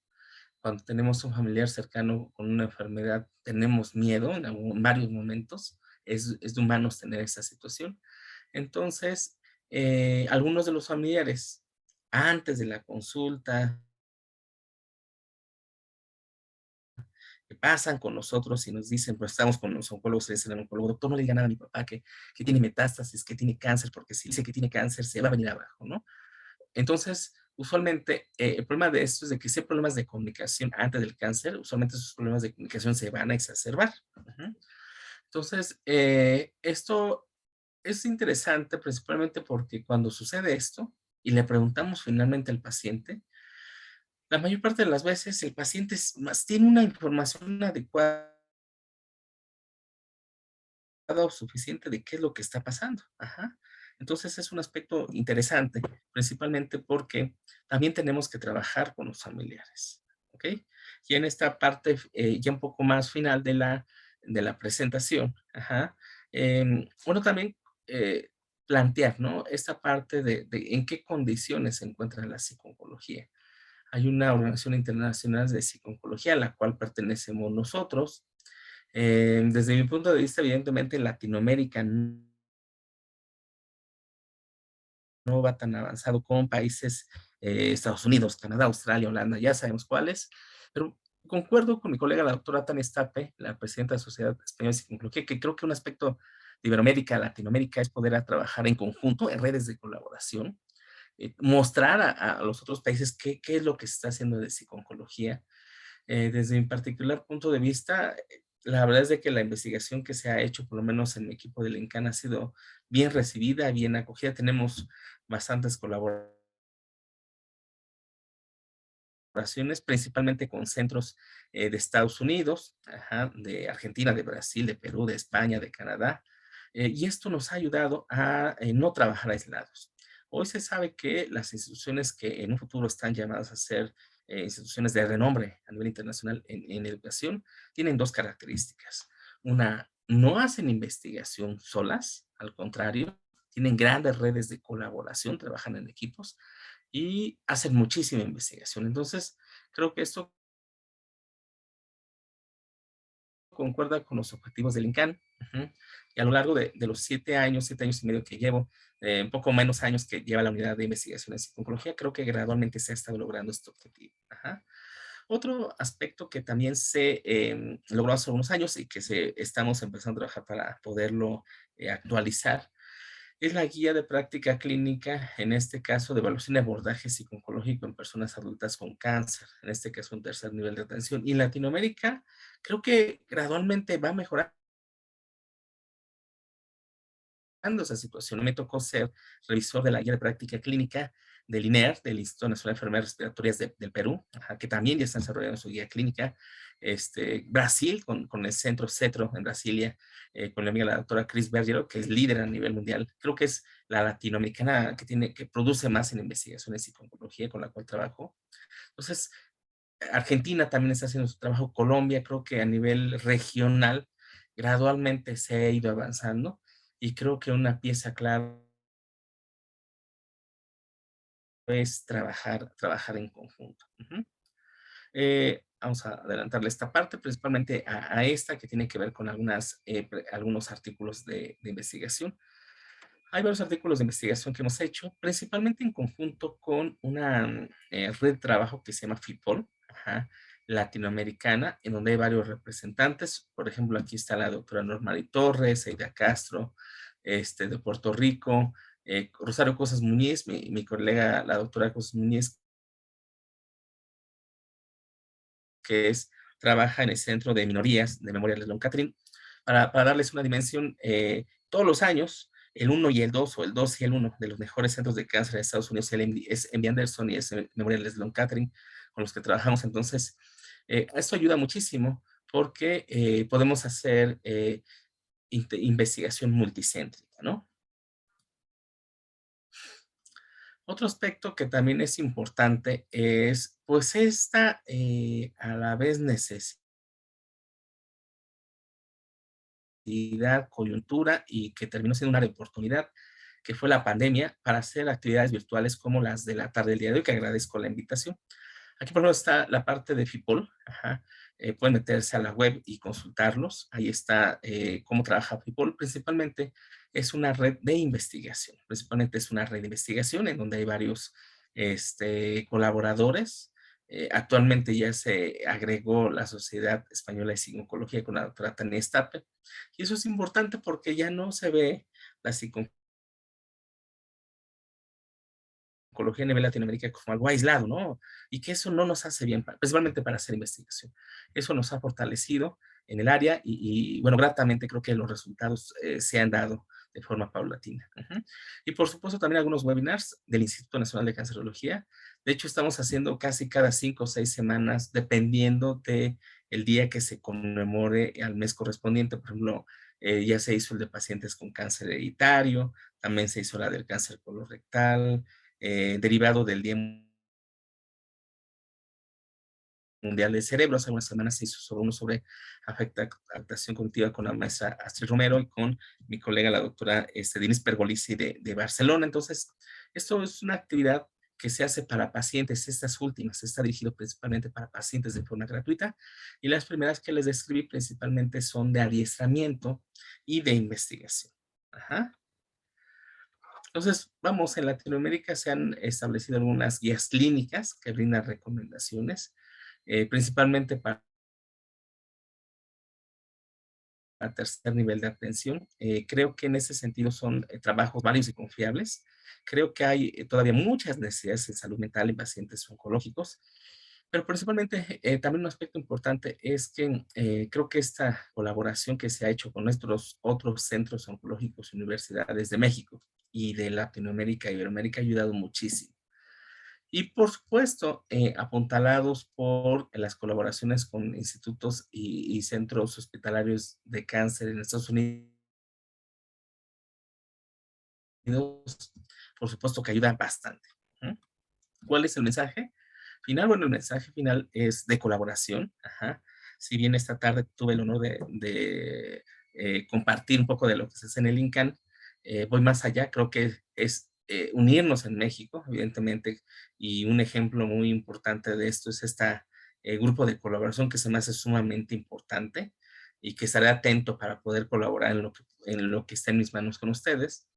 Cuando tenemos un familiar cercano con una enfermedad, tenemos miedo en varios momentos. Es de humanos tener esa situación. Entonces, algunos de los familiares, antes de la consulta, que pasan con nosotros y nos dicen, pues estamos con los oncólogos, y dicen al oncólogo, doctor, no le diga nada a mi papá que tiene metástasis, que tiene cáncer, porque si dice que tiene cáncer, se va a venir abajo, ¿no? Entonces, usualmente, el problema de esto es de que si hay problemas de comunicación antes del cáncer, usualmente esos problemas de comunicación se van a exacerbar. Ujú. Entonces, esto es interesante principalmente porque cuando sucede esto y le preguntamos finalmente al paciente, la mayor parte de las veces el paciente tiene una información adecuada o suficiente de qué es lo que está pasando. Ajá. Entonces es un aspecto interesante, principalmente porque también tenemos que trabajar con los familiares. ¿Ok? Y en esta parte ya un poco más final de la presentación, ajá, bueno, también eh, plantear, ¿no? Esta parte de en qué condiciones se encuentra la psiconcología. Hay una organización internacional de psiconcología a la cual pertenecemos nosotros. Desde mi punto de vista, evidentemente, Latinoamérica no va tan avanzado como países, Estados Unidos, Canadá, Australia, Holanda, ya sabemos cuáles, pero concuerdo con mi colega, la doctora Tania Stape, la presidenta de la Sociedad Española de Psicología, que creo que un aspecto de Iberoamérica, Latinoamérica, es poder trabajar en conjunto, en redes de colaboración, mostrar a los otros países qué es lo que se está haciendo de psiconcología. Desde mi particular punto de vista, la verdad es de que la investigación que se ha hecho, por lo menos en mi equipo del INCAN, ha sido bien recibida, bien acogida. Tenemos bastantes colaboraciones, principalmente con centros de Estados Unidos, ajá, de Argentina, de Brasil, de Perú, de España, de Canadá. Y esto nos ha ayudado a no trabajar aislados. Hoy se sabe que las instituciones que en un futuro están llamadas a ser instituciones de renombre a nivel internacional en educación tienen dos características. Una, no hacen investigación solas, al contrario, tienen grandes redes de colaboración, trabajan en equipos y hacen muchísima investigación. Entonces, creo que esto concuerda con los objetivos del INCAN. Ujú. Y a lo largo de los 7 años y medio que llevo, un poco menos años que lleva la unidad de investigación en psicología, creo que gradualmente se ha estado logrando este objetivo. Ajá. Otro aspecto que también se logró hace unos años y que estamos empezando a trabajar para poderlo actualizar es la guía de práctica clínica, en este caso de evaluación de abordaje psicológico en personas adultas con cáncer, en este caso un tercer nivel de atención. Y en Latinoamérica creo que gradualmente va a mejorar esa situación. Me tocó ser revisor de la guía de práctica clínica del INER, del Instituto Nacional de Enfermedades Respiratorias del Perú, ajá, que también ya están desarrollando su guía clínica. Brasil, con el centro CETRO en Brasilia, con la amiga la doctora Cris Bergero, que es líder a nivel mundial. Creo que es la latinoamericana que produce más en investigaciones y oncología, con la cual trabajo. Entonces, Argentina también está haciendo su trabajo, Colombia, creo que a nivel regional gradualmente se ha ido avanzando y creo que una pieza clave es trabajar en conjunto. Ujú. Vamos a adelantarle esta parte, principalmente a esta que tiene que ver con algunos artículos de investigación. Hay varios artículos de investigación que hemos hecho, principalmente en conjunto con una red de trabajo que se llama FIPOL, ajá, latinoamericana, en donde hay varios representantes. Por ejemplo, aquí está la doctora Normari Torres, Aida Castro, de Puerto Rico, Rosario Cosas Muñiz, mi colega, la doctora Cosas Muñiz, que trabaja en el Centro de Minorías de Memoria de León Catrín, para darles una dimensión, todos los años, el 1 y el 2, o el 2 y el 1 de los mejores centros de cáncer de Estados Unidos, es MD Anderson y es Memorial Sloan Kettering, con los que trabajamos. Entonces, esto ayuda muchísimo porque podemos hacer investigación multicéntrica, ¿no? Otro aspecto que también es importante es, pues, esta a la vez necesidad, coyuntura y que terminó siendo una oportunidad, que fue la pandemia, para hacer actividades virtuales como las de la tarde del día de hoy, que agradezco la invitación. Aquí, por ejemplo, está la parte de FIPOL. Ajá. Pueden meterse a la web y consultarlos. Ahí está cómo trabaja FIPOL. Principalmente es una red de investigación. Principalmente es una red de investigación en donde hay varios colaboradores. Actualmente ya se agregó la Sociedad Española de Psiconcología con la doctora Tania Stape. Y eso es importante porque ya no se ve la psiconcología a nivel Latinoamérica como algo aislado, ¿no? Y que eso no nos hace bien, principalmente para hacer investigación. Eso nos ha fortalecido en el área bueno, gratamente creo que los resultados se han dado de forma paulatina. Ujú. Y por supuesto también algunos webinars del Instituto Nacional de Cancerología. De hecho, estamos haciendo casi cada 5 o 6 semanas, dependiendo de el día que se conmemore al mes correspondiente. Por ejemplo, ya se hizo el de pacientes con cáncer hereditario, también se hizo la del cáncer colorectal, derivado del Día Mundial del Cerebro. Hace unas semanas se hizo sobre afectación cognitiva con la maestra Astrid Romero y con mi colega, la doctora Dinis Pergolisi de Barcelona. Entonces, esto es una actividad que se hace para pacientes. Estas últimas está dirigido principalmente para pacientes de forma gratuita, y las primeras que les describí principalmente son de adiestramiento y de investigación. Ajá. Entonces, vamos, en Latinoamérica se han establecido algunas guías clínicas que brindan recomendaciones, principalmente para tercer nivel de atención. Creo que en ese sentido son trabajos válidos y confiables. Creo que hay todavía muchas necesidades en salud mental en pacientes oncológicos, pero principalmente también un aspecto importante es que creo que esta colaboración que se ha hecho con nuestros otros centros oncológicos y universidades de México y de Latinoamérica y Iberoamérica ha ayudado muchísimo. Y por supuesto, apuntalados por las colaboraciones con institutos y centros hospitalarios de cáncer en Estados Unidos, por supuesto que ayuda bastante. ¿Mm? ¿Cuál es el mensaje final? Bueno, el mensaje final es de colaboración. Ajá. Si bien esta tarde tuve el honor de compartir un poco de lo que se hace en el INCAN, voy más allá. Creo que es unirnos en México, evidentemente, y un ejemplo muy importante de esto es este grupo de colaboración que se me hace sumamente importante y que estaré atento para poder colaborar en lo que esté en mis manos con ustedes.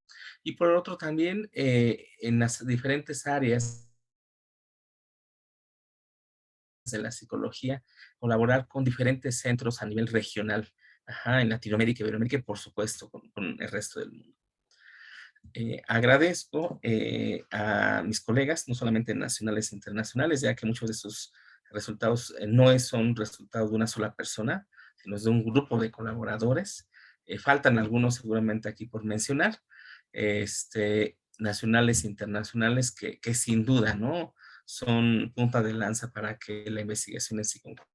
Y por otro también, en las diferentes áreas de la psicología, colaborar con diferentes centros a nivel regional, ajá, en Latinoamérica, Iberoamérica y por supuesto con el resto del mundo. Agradezco a mis colegas, no solamente nacionales e internacionales, ya que muchos de esos resultados no son resultados de una sola persona, sino de un grupo de colaboradores. Faltan algunos seguramente aquí por mencionar, nacionales e internacionales que sin duda, ¿no? Son punta de lanza para que la investigación en psicología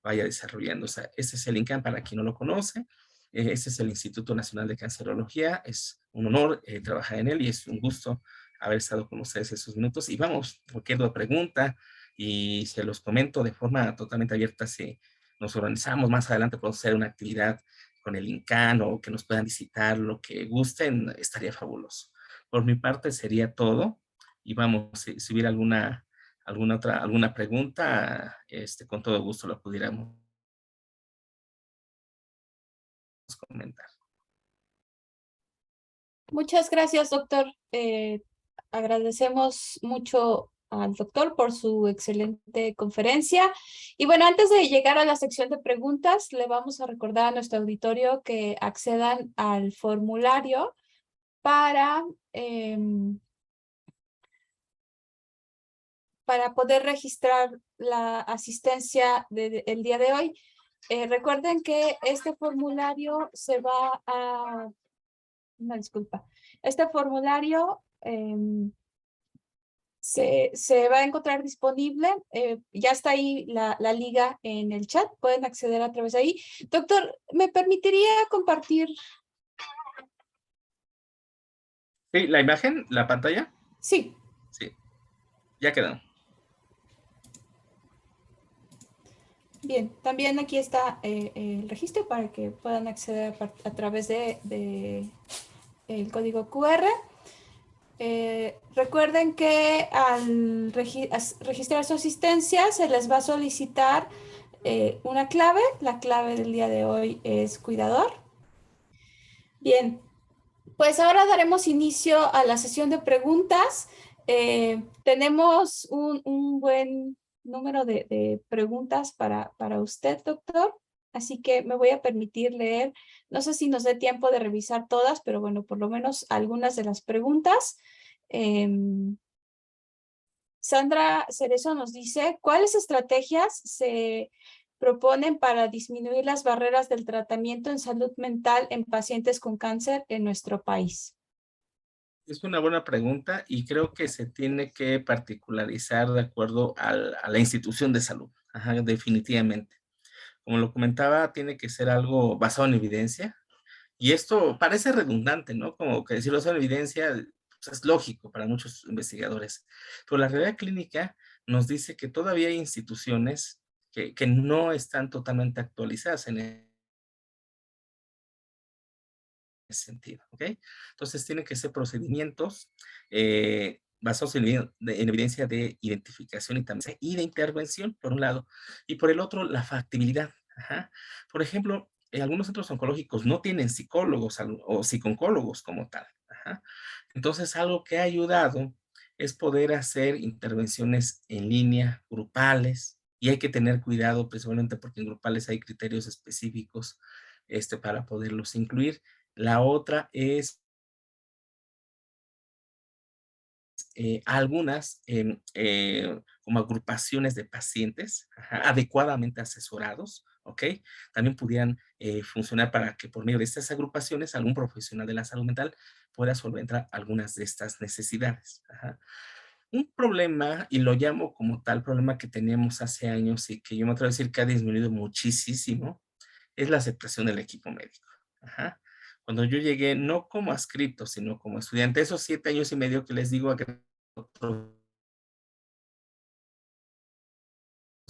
vaya desarrollando. O sea, ese es el INCAN para quien no lo conoce. Ese es el Instituto Nacional de Cancerología. Es un honor trabajar en él y es un gusto haber estado con ustedes esos minutos. Y vamos, cualquier otra pregunta, y se los comento de forma totalmente abierta. Si nos organizamos más adelante, podemos hacer una actividad con el INCAN o que nos puedan visitar, lo que gusten, estaría fabuloso. Por mi parte sería todo. Y vamos, si hubiera alguna pregunta, con todo gusto lo pudiéramos comentar. Muchas gracias, doctor. Agradecemos mucho al doctor por su excelente conferencia. Y bueno, antes de llegar a la sección de preguntas, le vamos a recordar a nuestro auditorio que accedan al formulario para, para poder registrar la asistencia del día de hoy. Recuerden que este formulario se va a... Una disculpa. Este formulario se va a encontrar disponible. Ya está ahí la liga en el chat. Pueden acceder a través de ahí. Doctor, ¿me permitiría compartir? Sí, la imagen, la pantalla. Sí. Sí, ya quedó. Bien, también aquí está el registro para que puedan acceder a través de el código QR. Recuerden que al registrar su asistencia se les va a solicitar una clave. La clave del día de hoy es cuidador. Bien, pues ahora daremos inicio a la sesión de preguntas. Tenemos un buen número de preguntas para usted, doctor. Así que me voy a permitir leer. No sé si nos dé tiempo de revisar todas, pero bueno, por lo menos algunas de las preguntas. Sandra Cerezo nos dice, ¿cuáles estrategias se proponen para disminuir las barreras del tratamiento en salud mental en pacientes con cáncer en nuestro país? Es una buena pregunta y creo que se tiene que particularizar de acuerdo a la institución de salud. Ajá, definitivamente. Como lo comentaba, tiene que ser algo basado en evidencia. Y esto parece redundante, ¿no? Como que decirlo basado en evidencia, pues, es lógico para muchos investigadores. Pero la realidad clínica nos dice que todavía hay instituciones que no están totalmente actualizadas en ese sentido, ¿ok? Entonces tienen que ser procedimientos basados en evidencia de identificación y de intervención, por un lado, y por el otro, la factibilidad. Ajá. Por ejemplo, algunos centros oncológicos no tienen psicólogos o psiconcólogos como tal. Ajá. Entonces, algo que ha ayudado es poder hacer intervenciones en línea, grupales, y hay que tener cuidado, principalmente porque en grupales hay criterios específicos para poderlos incluir. La otra es algunas como agrupaciones de pacientes ajá, adecuadamente asesorados, ¿ok? También pudieran funcionar para que por medio de estas agrupaciones algún profesional de la salud mental pueda solventar algunas de estas necesidades. Ajá. Un problema, y lo llamo como tal problema que teníamos hace años y que yo me atrevo a decir que ha disminuido muchísimo, es la aceptación del equipo médico. Ajá. Cuando yo llegué, no como adscrito, sino como estudiante, esos 7 años y medio que les digo, a otros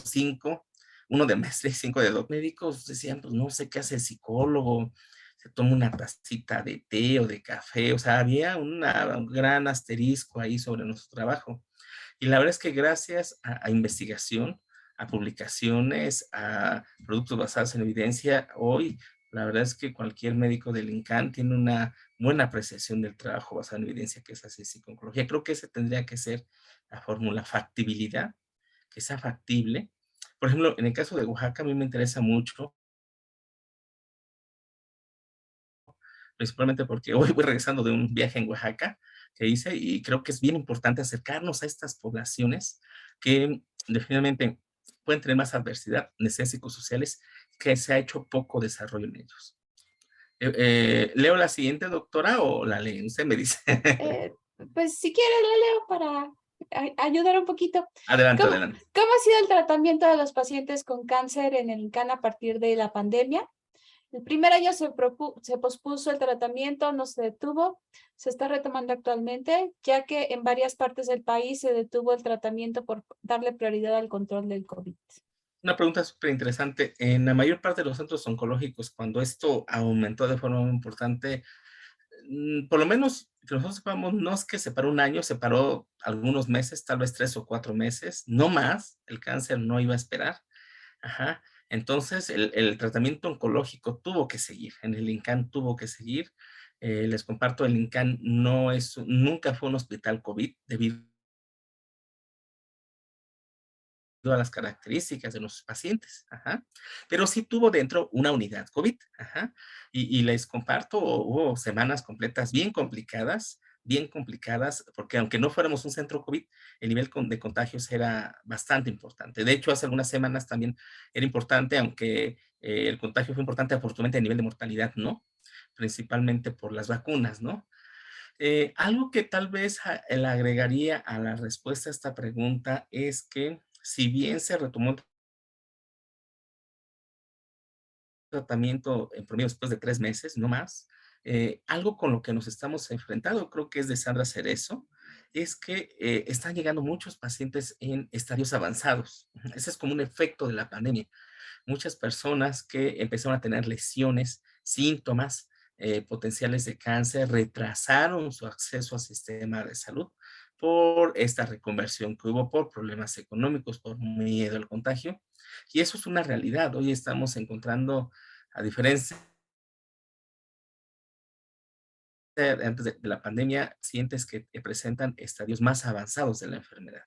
5, uno de maestría y 5 de doc, médicos decían, pues no sé qué hace el psicólogo, se toma una tacita de té o de café, o sea, había un gran asterisco ahí sobre nuestro trabajo. Y la verdad es que gracias a investigación, a publicaciones, a productos basados en evidencia, hoy la verdad es que cualquier médico del INCAN tiene una buena apreciación del trabajo basado en evidencia que es así psicología. Creo que ese tendría que ser la fórmula, factibilidad, que sea factible. Por ejemplo, en el caso de Oaxaca, a mí me interesa mucho, principalmente porque hoy voy regresando de un viaje en Oaxaca que hice y creo que es bien importante acercarnos a estas poblaciones que definitivamente pueden tener más adversidad, necesidades psicosociales, que se ha hecho poco desarrollo en ellos. ¿Leo la siguiente, doctora, o la lee? Usted me dice. Eh, pues si quiere lo leo para ayudar un poquito. Adelante, ¿Cómo, adelante. cómo ha sido el tratamiento de los pacientes con cáncer en el INCAN a partir de la pandemia? El primer año se pospuso el tratamiento, no se detuvo, se está retomando actualmente, ya que en varias partes del país se detuvo el tratamiento por darle prioridad al control del COVID. Una pregunta súper interesante. En la mayor parte de los centros oncológicos, cuando esto aumentó de forma muy importante, por lo menos que nosotros sepamos, no es que se paró un año, se paró algunos meses, tal vez 3 o 4 meses, no más. El cáncer no iba a esperar. Ajá. Entonces, el tratamiento oncológico tuvo que seguir, en el INCAN tuvo que seguir. Les comparto, el INCAN nunca fue un hospital COVID debido a las características de los pacientes, ajá, pero sí tuvo dentro una unidad COVID, ajá, y les comparto, hubo semanas completas bien complicadas, porque aunque no fuéramos un centro COVID, el nivel de contagios era bastante importante. De hecho, hace algunas semanas también era importante, aunque el contagio fue importante, afortunadamente el nivel de mortalidad no, principalmente por las vacunas, ¿no? Algo que tal vez le agregaría a la respuesta a esta pregunta es que si bien se retomó el tratamiento en promedio después de 3 meses, no más, algo con lo que nos estamos enfrentando, creo que es de Sandra Cerezo, es que están llegando muchos pacientes en estadios avanzados. Ese es como un efecto de la pandemia. Muchas personas que empezaron a tener lesiones, síntomas potenciales de cáncer, retrasaron su acceso al sistema de salud por esta reconversión que hubo, por problemas económicos, por miedo al contagio. Y eso es una realidad. Hoy estamos encontrando, a diferencia de antes de la pandemia, pacientes que presentan estadios más avanzados de la enfermedad.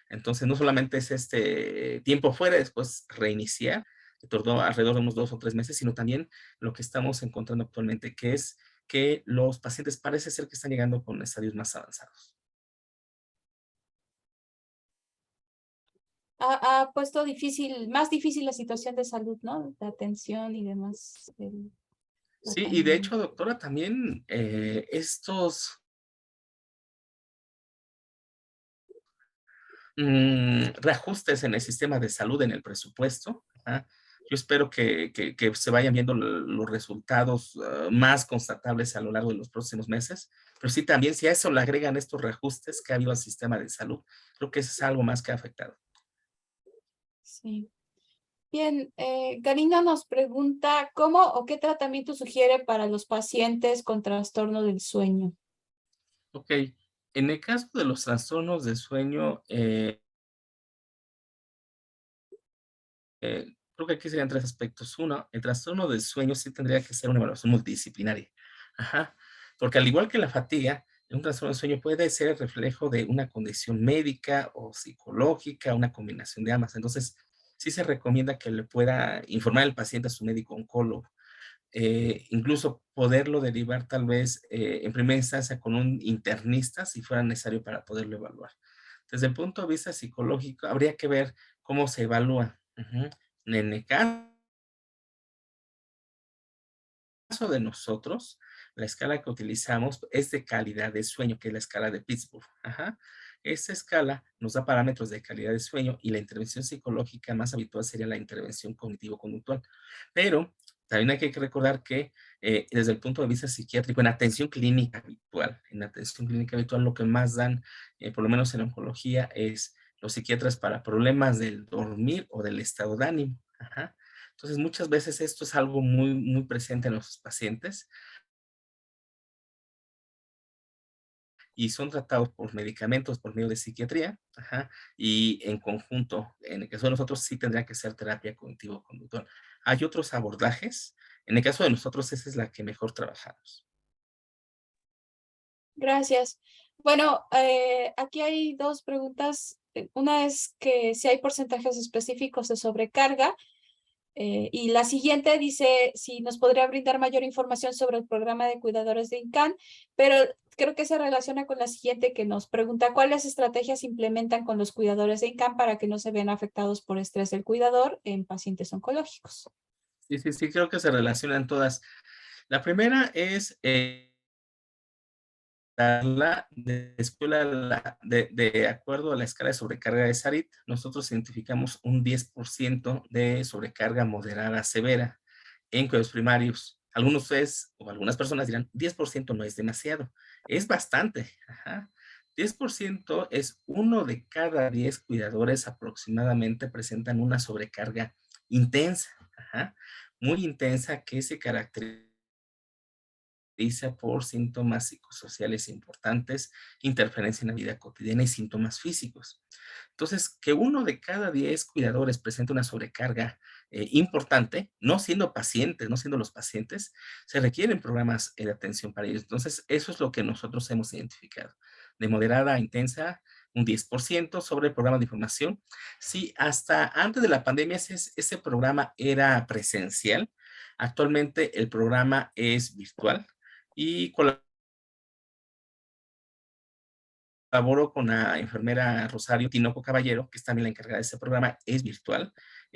Entonces, no solamente es este tiempo fuera, después reiniciar, que tardó alrededor de unos 2 o 3 meses, sino también lo que estamos encontrando actualmente, que es que los pacientes parece ser que están llegando con estadios más avanzados. Ha puesto más difícil la situación de salud, ¿no? La atención y demás de la Sí, y de pandemia. hecho, doctora, también estos reajustes en el sistema de salud, en el presupuesto. Ajá. Yo espero que se vayan viendo los resultados más constatables a lo largo de los próximos meses, pero sí también si a eso le agregan estos reajustes que ha habido al sistema de salud, creo que eso es algo más que ha afectado. Sí. Bien, Karina nos pregunta, ¿cómo o qué tratamiento sugiere para los pacientes con trastorno del sueño? Ok, en el caso de los trastornos de sueño, creo que aquí serían tres aspectos. Uno, el trastorno del sueño sí tendría que ser una evaluación multidisciplinaria. Ajá. Porque al igual que la fatiga, un trastorno del sueño puede ser el reflejo de una condición médica o psicológica, una combinación de ambas. Entonces, sí se recomienda que le pueda informar el paciente a su médico oncólogo. Incluso poderlo derivar tal vez en primera instancia con un internista si fuera necesario para poderlo evaluar. Desde el punto de vista psicológico, habría que ver cómo se evalúa. Ujú. En el caso de nosotros, la escala que utilizamos es de calidad de sueño, que es la escala de Pittsburgh. Ajá. Esta escala nos da parámetros de calidad de sueño y la intervención psicológica más habitual sería la intervención cognitivo-conductual. Pero también hay que recordar que desde el punto de vista psiquiátrico, en atención clínica habitual, lo que más dan, por lo menos en oncología, es los psiquiatras para problemas del dormir o del estado de ánimo. Ajá. Entonces, muchas veces esto es algo muy, muy presente en los pacientes y son tratados por medicamentos por medio de psiquiatría, ajá, y en conjunto, en el caso de nosotros sí tendría que ser terapia cognitivo-conductual. Hay otros abordajes, en el caso de nosotros esa es la que mejor trabajamos. Gracias. Bueno, aquí hay dos preguntas. Una es que si hay porcentajes específicos de sobrecarga. Y la siguiente dice si nos podría brindar mayor información sobre el programa de cuidadores de INCAN, pero creo que se relaciona con la siguiente que nos pregunta cuáles estrategias implementan con los cuidadores de INCAN para que no se vean afectados por estrés del cuidador en pacientes oncológicos. Sí, sí, sí, creo que se relacionan todas. La primera es de escuela de acuerdo a la escala de sobrecarga de SARIT, nosotros identificamos un 10% de sobrecarga moderada severa en cuidados primarios. Algunos de ustedes o algunas personas dirán, 10% no es demasiado, es bastante. Ajá. 10% es uno de cada 10 cuidadores aproximadamente presentan una sobrecarga intensa, ajá, muy intensa que se caracteriza por síntomas psicosociales importantes, interferencia en la vida cotidiana y síntomas físicos. Entonces, que uno de cada 10 cuidadores presente una sobrecarga importante, no siendo pacientes, no siendo los pacientes, se requieren programas de atención para ellos. Entonces, eso es lo que nosotros hemos identificado. De moderada a intensa, un 10% sobre el programa de información. Sí, hasta antes de la pandemia ese programa era presencial. Actualmente el programa es virtual y colaboro con la enfermera Rosario Tinoco Caballero, que es también la encargada de ese programa, es virtual.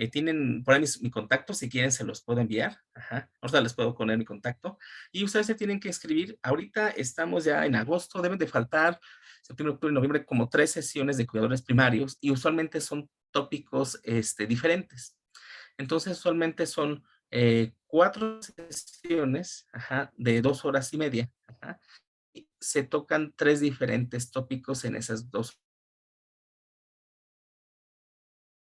Tienen por ahí mi contacto, si quieren se los puedo enviar. Ajá. Ahorita les puedo poner mi contacto. Y ustedes se tienen que escribir. Ahorita estamos ya en agosto, deben de faltar septiembre, octubre, noviembre, como 3 sesiones de cuidadores primarios y usualmente son tópicos diferentes. Entonces, usualmente son 4 sesiones, ajá, de 2 horas y media. Ajá, se tocan 3 diferentes tópicos en esas 2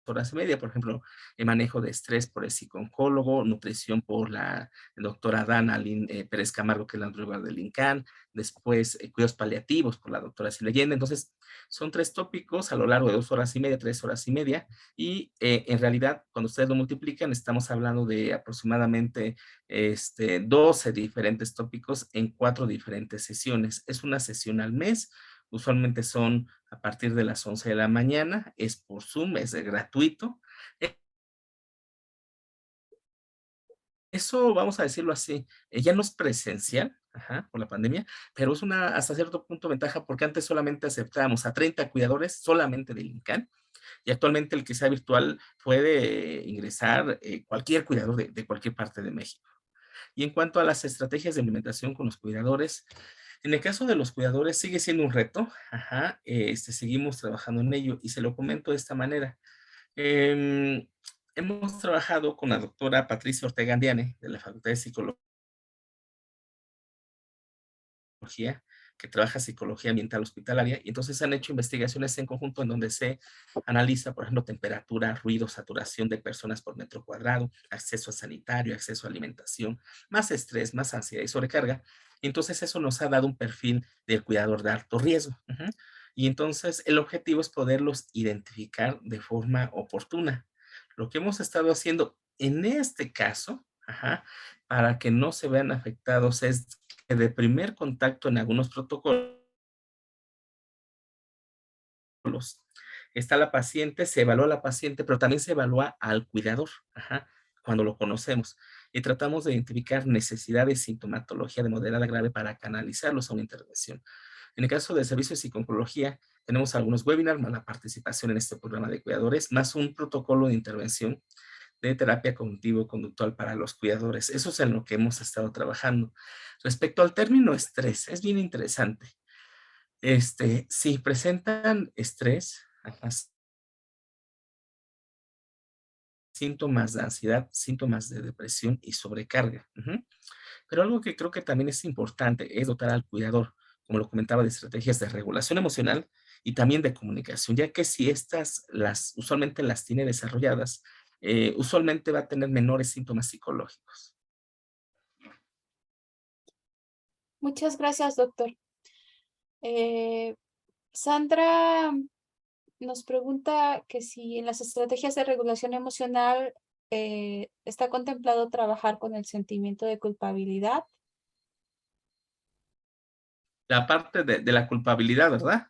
horas y media. Por ejemplo, el manejo de estrés por el psicooncólogo, nutrición por la doctora Dana Pérez Camargo, que es la nutrióloga del INCAN, después cuidados paliativos por la doctora Silvia Allende. Entonces, son 3 tópicos a lo largo de 2 horas y media, 3 horas y media, y en realidad, cuando ustedes lo multiplican, estamos hablando de aproximadamente 12 diferentes tópicos en 4 diferentes sesiones. Es una sesión al mes. Usualmente son a partir de las 11 de la mañana, es por Zoom, es gratuito. Eso, vamos a decirlo así, ya no es presencial, ajá, por la pandemia, pero es una, hasta cierto punto, ventaja, porque antes solamente aceptábamos a 30 cuidadores solamente del INCAN, y actualmente el que sea virtual puede ingresar cualquier cuidador de cualquier parte de México. Y en cuanto a las estrategias de implementación con los cuidadores, en el caso de los cuidadores sigue siendo un reto, ajá, seguimos trabajando en ello y se lo comento de esta manera. Em, Hemos trabajado con la doctora Patricia Ortega Andiane de la Facultad de Psicología, que trabaja psicología ambiental hospitalaria, y entonces han hecho investigaciones en conjunto en donde se analiza, por ejemplo, temperatura, ruido, saturación de personas por metro cuadrado, acceso a sanitario, acceso a alimentación, más estrés, más ansiedad y sobrecarga. Y entonces eso nos ha dado un perfil del cuidador de alto riesgo. Ujú. Y entonces el objetivo es poderlos identificar de forma oportuna. Lo que hemos estado haciendo en este caso, ajá, para que no se vean afectados, es que de primer contacto en algunos protocolos está la paciente, se evalúa a la paciente, pero también se evalúa al cuidador, ajá, cuando lo conocemos. Y tratamos de identificar necesidades, sintomatología de moderada a grave para canalizarlos a una intervención. En el caso del servicio de psicología, tenemos algunos webinars, más la participación en este programa de cuidadores, más un protocolo de intervención de terapia cognitivo-conductual para los cuidadores. Eso es en lo que hemos estado trabajando. Respecto al término estrés, es bien interesante. Si presentan estrés, ajá, síntomas de ansiedad, síntomas de depresión y sobrecarga. Ujú. Pero algo que creo que también es importante es dotar al cuidador, como lo comentaba, de estrategias de regulación emocional y también de comunicación, ya que si estas usualmente las tiene desarrolladas, usualmente va a tener menores síntomas psicológicos. Muchas gracias, doctor. Eh, Sandra nos pregunta que si en las estrategias de regulación emocional está contemplado trabajar con el sentimiento de culpabilidad. La parte de la culpabilidad, ¿verdad?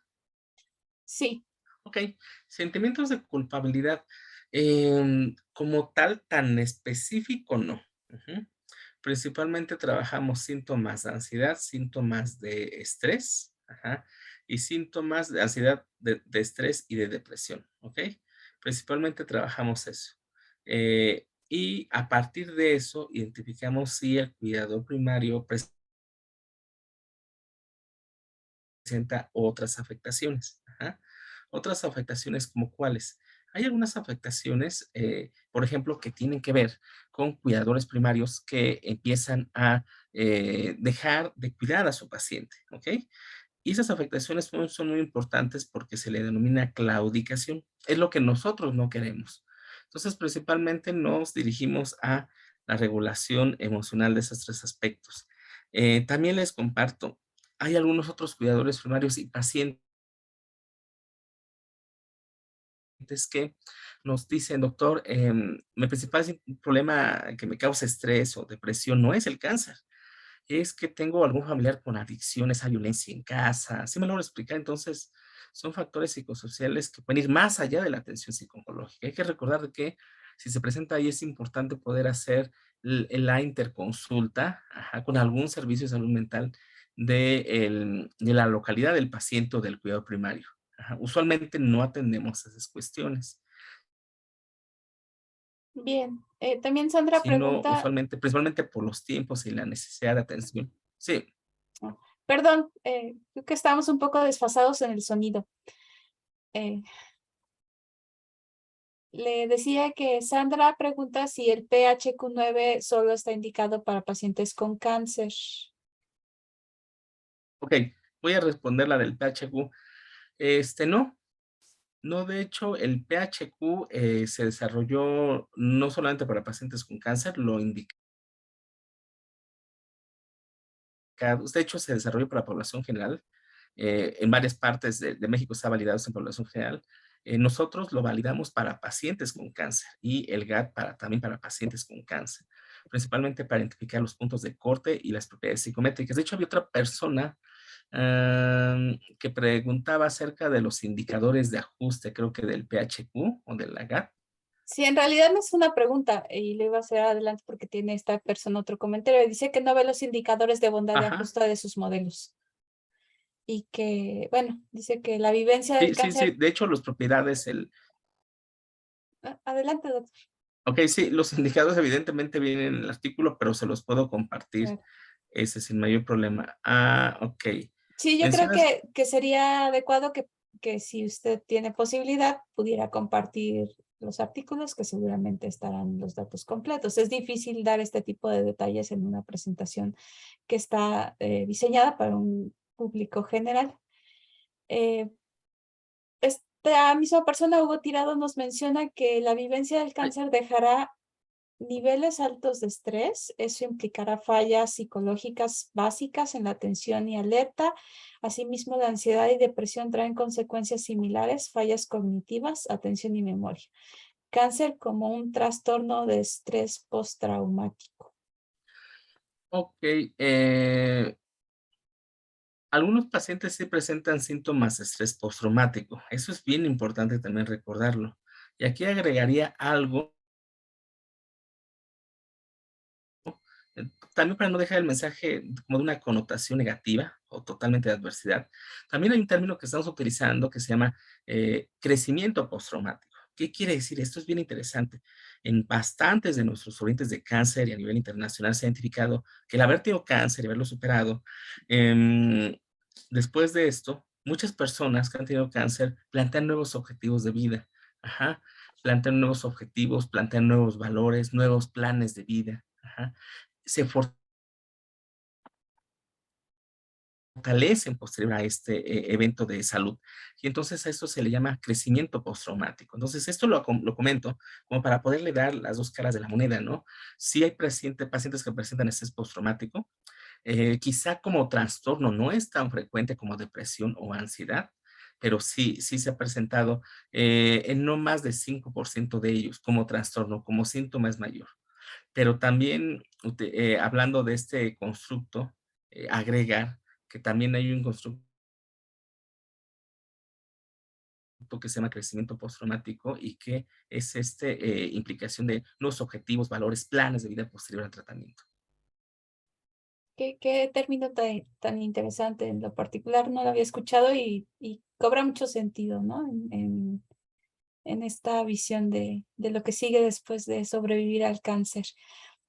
Sí. Ok, sentimientos de culpabilidad, como tal, tan específico, no. Ujú. Principalmente trabajamos síntomas de ansiedad, síntomas de estrés, ajá, y síntomas de ansiedad, de estrés y de depresión, ¿ok? Principalmente trabajamos eso. y a partir de eso identificamos si el cuidador primario presenta otras afectaciones. Ajá. Otras afectaciones como cuáles. Hay algunas afectaciones, por ejemplo, que tienen que ver con cuidadores primarios que empiezan a dejar de cuidar a su paciente, ¿ok? Y esas afectaciones son muy importantes porque se le denomina claudicación. Es lo que nosotros no queremos. Entonces, principalmente nos dirigimos a la regulación emocional de esos tres aspectos. También les comparto, hay algunos otros cuidadores primarios y pacientes que nos dicen, doctor, mi principal problema que me causa estrés o depresión no es el cáncer, es que tengo algún familiar con adicciones a violencia en casa. ¿Sí me logro explicar? Entonces, son factores psicosociales que pueden ir más allá de la atención psicológica. Hay que recordar de que si se presenta ahí es importante poder hacer la interconsulta, ajá, con algún servicio de salud mental de la localidad del paciente o del cuidado primario. Ajá. Usualmente no atendemos esas cuestiones, Bien, también Sandra sino pregunta, usualmente, principalmente por los tiempos y la necesidad de atención. Sí. oh, perdón, creo que estamos un poco desfasados en el sonido. Eh, Le decía que Sandra pregunta si el PHQ-9 solo está indicado para pacientes con cáncer. Ok, voy a responder la del PHQ. No, no, de hecho, el PHQ se desarrolló no solamente para pacientes con cáncer, lo indicado, de hecho, se desarrolló para la población general. En varias partes de México está validado en población general. Nosotros lo validamos para pacientes con cáncer y el GAT también para pacientes con cáncer, principalmente para identificar los puntos de corte y las propiedades psicométricas. De hecho, había otra persona que preguntaba acerca de los indicadores de ajuste, creo que del PHQ o de la GAT. Sí, en realidad no es una pregunta y le iba a hacer adelante porque tiene esta persona otro comentario. Dice que no ve los indicadores de bondad de Ajá. ajuste de sus modelos y que, bueno, dice que la vivencia del Sí, sí, sí. cáncer. De hecho, las propiedades, Adelante, doctor. ok, sí, los indicadores evidentemente vienen en el artículo, pero se los puedo compartir, Claro. ese sin mayor problema. Ah, ok. Sí, yo creo Mencionas, que sería adecuado que si usted tiene posibilidad, pudiera compartir los artículos, que seguramente estarán los datos completos. Es difícil dar este tipo de detalles en una presentación que está diseñada para un público general. Eh, Esta misma persona, Hugo Tirado, nos menciona que la vivencia del ay, cáncer dejará niveles altos de estrés. Eso implicará fallas psicológicas básicas en la atención y alerta. Asimismo, la ansiedad y depresión traen consecuencias similares, fallas cognitivas, atención y memoria. Cáncer como un trastorno de estrés postraumático. ok, algunos pacientes sí presentan síntomas de estrés postraumático. Eso es bien importante también recordarlo. Y aquí agregaría algo, también para no dejar el mensaje como de una connotación negativa o totalmente de adversidad. También hay un término que estamos utilizando que se llama crecimiento postraumático. ¿Qué quiere decir? Esto es bien interesante. En bastantes de nuestros sobrevivientes de cáncer y a nivel internacional se ha identificado que el haber tenido cáncer y haberlo superado, em, después de esto, muchas personas que han tenido cáncer plantean nuevos objetivos de vida. Ajá. Plantean nuevos objetivos, plantean nuevos valores, nuevos planes de vida. Ajá. Se fortalecen posterior a este evento de salud. Y entonces a esto se le llama crecimiento postraumático. Entonces esto lo comento como para poderle dar las dos caras de la moneda, ¿no? Si hay pacientes que presentan estrés postraumático, quizá como trastorno no es tan frecuente como depresión o ansiedad, pero sí se ha presentado en no más de 5% de ellos como trastorno, como síntoma es mayor. Pero también, hablando de este constructo, agregar que también hay un constructo que se llama crecimiento postraumático y que es implicación de los objetivos, valores, planes de vida posterior al tratamiento. Qué término tan interesante. En lo particular no lo había escuchado y cobra mucho sentido, ¿no? en esta visión de lo que sigue después de sobrevivir al cáncer.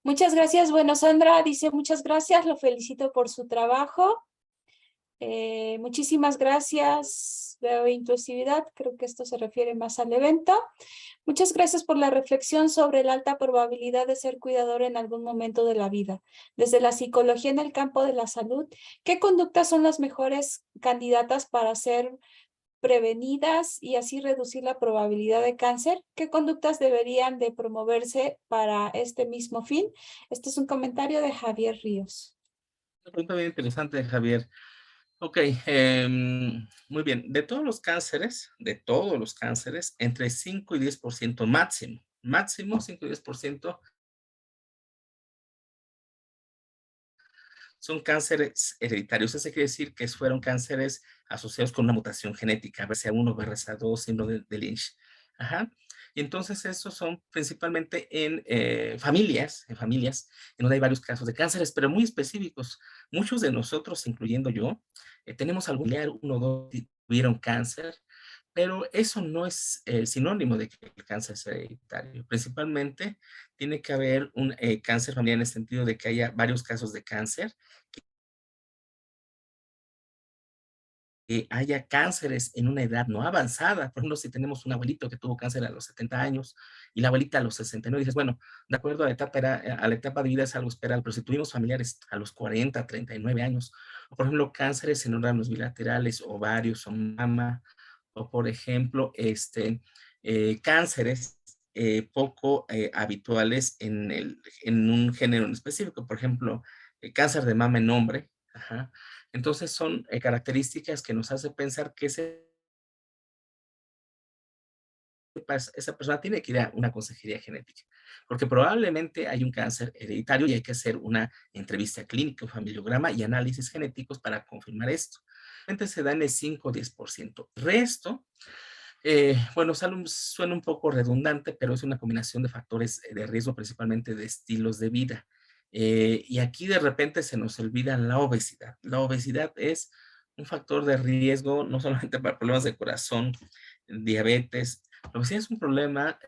Muchas gracias. Bueno, Sandra dice muchas gracias, lo felicito por su trabajo. Muchísimas gracias. Veo inclusividad, creo que esto se refiere más al evento. Muchas gracias por la reflexión sobre la alta probabilidad de ser cuidador en algún momento de la vida. Desde la psicología en el campo de la salud, ¿qué conductas son las mejores candidatas para ser prevenidas y así reducir la probabilidad de cáncer? ¿Qué conductas deberían de promoverse para este mismo fin? Este es un comentario de Javier Ríos. Una pregunta bien interesante, Javier. Ok, muy bien. De todos los cánceres, entre 5 y 10% máximo, máximo 5 y 10% son cánceres hereditarios. Eso quiere decir que fueron cánceres asociados con una mutación genética, BRCA1, BRCA2, síndrome de Lynch. Ajá. Y entonces esos son principalmente en familias en donde hay varios casos de cánceres, pero muy específicos. Muchos de nosotros, incluyendo yo, tenemos algún familiar, uno o dos que tuvieron cáncer, pero eso no es el sinónimo de que el cáncer sea hereditario. Principalmente tiene que haber un cáncer familiar en el sentido de que haya varios casos de cáncer, que haya cánceres en una edad no avanzada. Por ejemplo, si tenemos un abuelito que tuvo cáncer a los 70 años y la abuelita a los 69, dices, bueno, de acuerdo a la etapa de vida es algo esperable, pero si tuvimos familiares a los 40, 39 años, o por ejemplo, cánceres en órganos bilaterales, ovarios o mama, o por ejemplo, cánceres poco habituales en un género en específico, por ejemplo, cáncer de mama en hombre, ajá. Entonces son características que nos hace pensar que esa persona tiene que ir a una consejería genética, porque probablemente hay un cáncer hereditario y hay que hacer una entrevista clínica, un familiograma y análisis genéticos para confirmar esto. Realmente se da en el 5 o 10%. Resto, bueno, suena un poco redundante, pero es una combinación de factores de riesgo, principalmente de estilos de vida. Y aquí de repente se nos olvida la obesidad. La obesidad es un factor de riesgo no solamente para problemas de corazón, diabetes. La obesidad es un problema,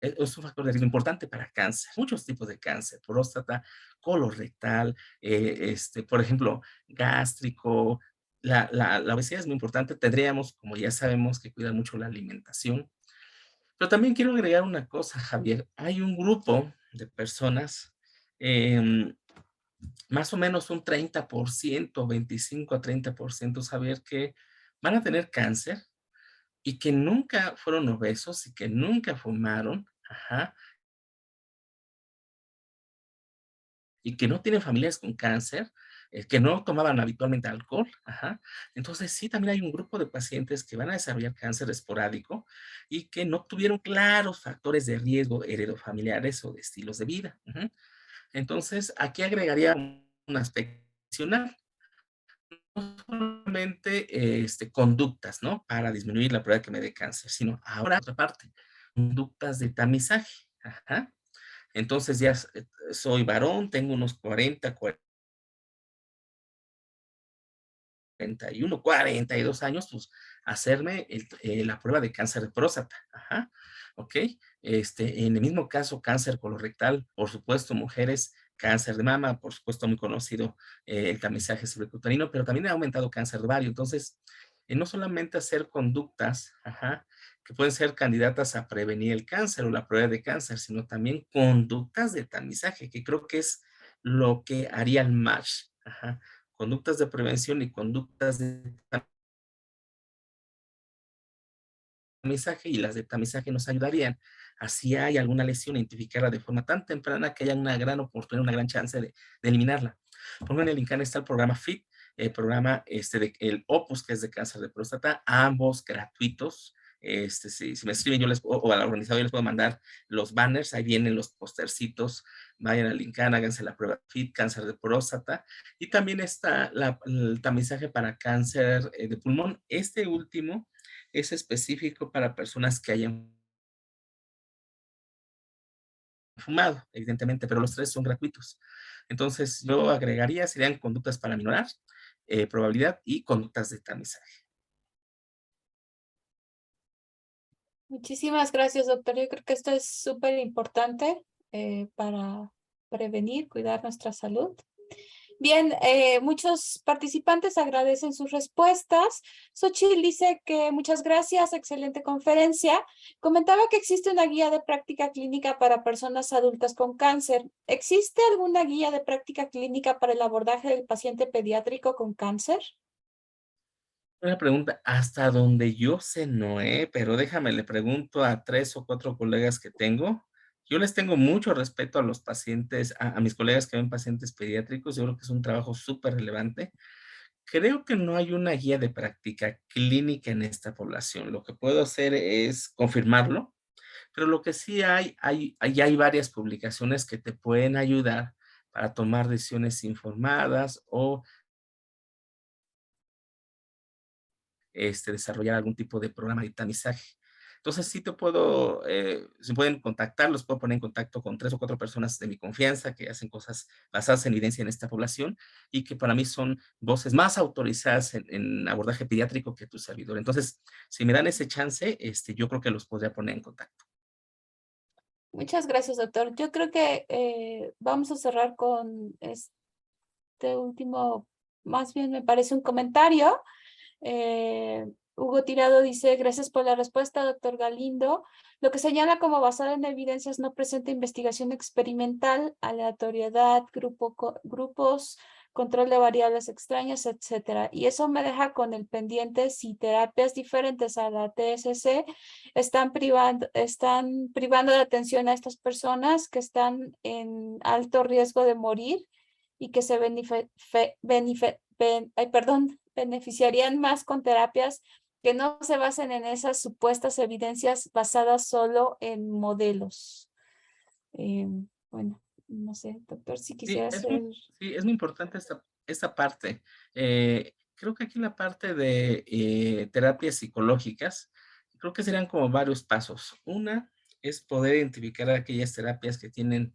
es un factor de riesgo importante para cáncer, muchos tipos de cáncer, próstata, colorectal, por ejemplo, gástrico. La obesidad es muy importante. Tendríamos, como ya sabemos, que cuidar mucho la alimentación. Pero también quiero agregar una cosa, Javier. Hay un grupo de personas, em, más o menos un 30%, 25 a 30%, saber que van a tener cáncer y que nunca fueron obesos y que nunca fumaron, ajá, y que no tienen familias con cáncer, que no tomaban habitualmente alcohol, ajá. Entonces, sí, también hay un grupo de pacientes que van a desarrollar cáncer esporádico y que no tuvieron claros factores de riesgo heredofamiliares o de estilos de vida. Ujú. Entonces, aquí agregaría un aspecto adicional, no solamente conductas, ¿no? Para disminuir la probabilidad de que me dé cáncer, sino ahora, otra parte, conductas de tamizaje. Ajá. Entonces ya soy varón, tengo unos 40, 41, 42 años, pues hacerme la prueba de cáncer de próstata. Ajá, ¿ok? En el mismo caso, cáncer colorectal, por supuesto, mujeres, cáncer de mama, por supuesto, muy conocido el tamizaje cervicuterino, pero también ha aumentado cáncer de ovario. Entonces, no solamente hacer conductas, ajá, que pueden ser candidatas a prevenir el cáncer o la prueba de cáncer, sino también conductas de tamizaje, que creo que es lo que haría el match. Ajá, conductas de prevención y conductas de tamizaje, y las de tamizaje nos ayudarían, así hay alguna lesión, identificarla de forma tan temprana que haya una gran oportunidad, una gran chance de eliminarla. Por ejemplo, en el INCAN está el programa FIT, el programa el OPUS, que es de cáncer de próstata, ambos gratuitos. Si me escriben yo o al organizador yo les puedo mandar los banners, ahí vienen los postercitos, vayan al INCAN, háganse la prueba FIT, cáncer de próstata, y también está el tamizaje para cáncer de pulmón. Este último es específico para personas que hayan fumado, evidentemente, pero los tres son gratuitos. Entonces, yo agregaría, serían conductas para minorar probabilidad y conductas de tamizaje. Muchísimas gracias, doctor. Yo creo que esto es súper importante para prevenir, cuidar nuestra salud. Bien, muchos participantes agradecen sus respuestas. Xochitl dice que muchas gracias, excelente conferencia. Comentaba que existe una guía de práctica clínica para personas adultas con cáncer. ¿Existe alguna guía de práctica clínica para el abordaje del paciente pediátrico con cáncer? Una pregunta, hasta donde yo sé no, pero déjame, le pregunto a 3 o 4 colegas que tengo. Yo les tengo mucho respeto a los pacientes, a mis colegas que ven pacientes pediátricos, yo creo que es un trabajo súper relevante. Creo que no hay una guía de práctica clínica en esta población. Lo que puedo hacer es confirmarlo, pero lo que sí hay varias publicaciones que te pueden ayudar para tomar decisiones informadas o desarrollar algún tipo de programa de tamizaje. Entonces, sí te puedo, se pueden contactar, los puedo poner en contacto con 3 o 4 personas de mi confianza que hacen cosas basadas en evidencia en esta población y que para mí son voces más autorizadas en abordaje pediátrico que tu servidor. Entonces, si me dan ese chance, yo creo que los podría poner en contacto. Muchas gracias, doctor. Yo creo que vamos a cerrar con este último, más bien me parece un comentario. Hugo Tirado dice, gracias por la respuesta, doctor Galindo. Lo que señala como basado en evidencias no presenta investigación experimental, aleatoriedad, grupos, control de variables extrañas, etcétera. Y eso me deja con el pendiente si terapias diferentes a la TSC están privando de atención a estas personas que están en alto riesgo de morir y que se beneficiarían más con terapias que no se basen en esas supuestas evidencias basadas solo en modelos. Bueno, no sé, doctor, si Sí, quisiera hacer... es muy importante esta parte. Creo que aquí la parte de terapias psicológicas, creo que serían como varios pasos. Una es poder identificar aquellas terapias que tienen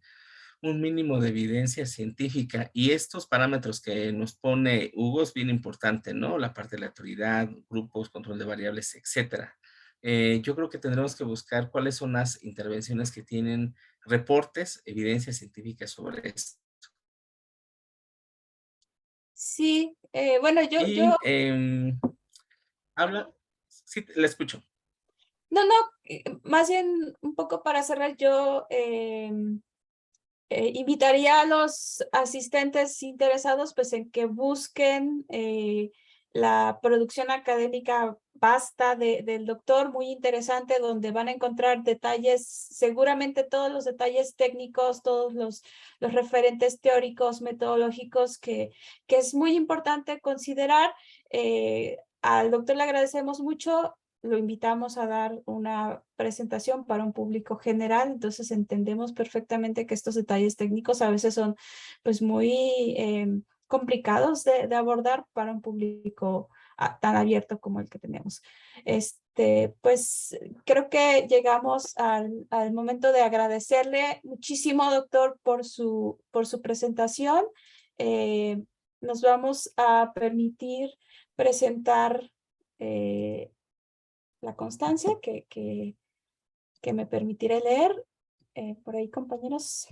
un mínimo de evidencia científica y estos parámetros que nos pone Hugo es bien importante, ¿no? La parte de la autoridad, grupos, control de variables, etcétera. Yo creo que tendremos que buscar cuáles son las intervenciones que tienen reportes, evidencia científica sobre esto. Sí, bueno, yo, Y habla, sí, le escucho. no, no, más bien un poco para cerrar, yo invitaría a los asistentes interesados pues en que busquen la producción académica vasta del doctor, muy interesante, donde van a encontrar detalles, seguramente todos los detalles técnicos, todos los referentes teóricos, metodológicos que es muy importante considerar. Al doctor le agradecemos mucho, lo invitamos a dar una presentación para un público general, entonces entendemos perfectamente que estos detalles técnicos a veces son pues muy complicados de abordar para un público tan abierto como el que tenemos. Pues creo que llegamos al momento de agradecerle muchísimo, doctor, por su presentación. Eh, Nos vamos a permitir presentar la constancia que me permitiré leer. Por ahí, compañeros.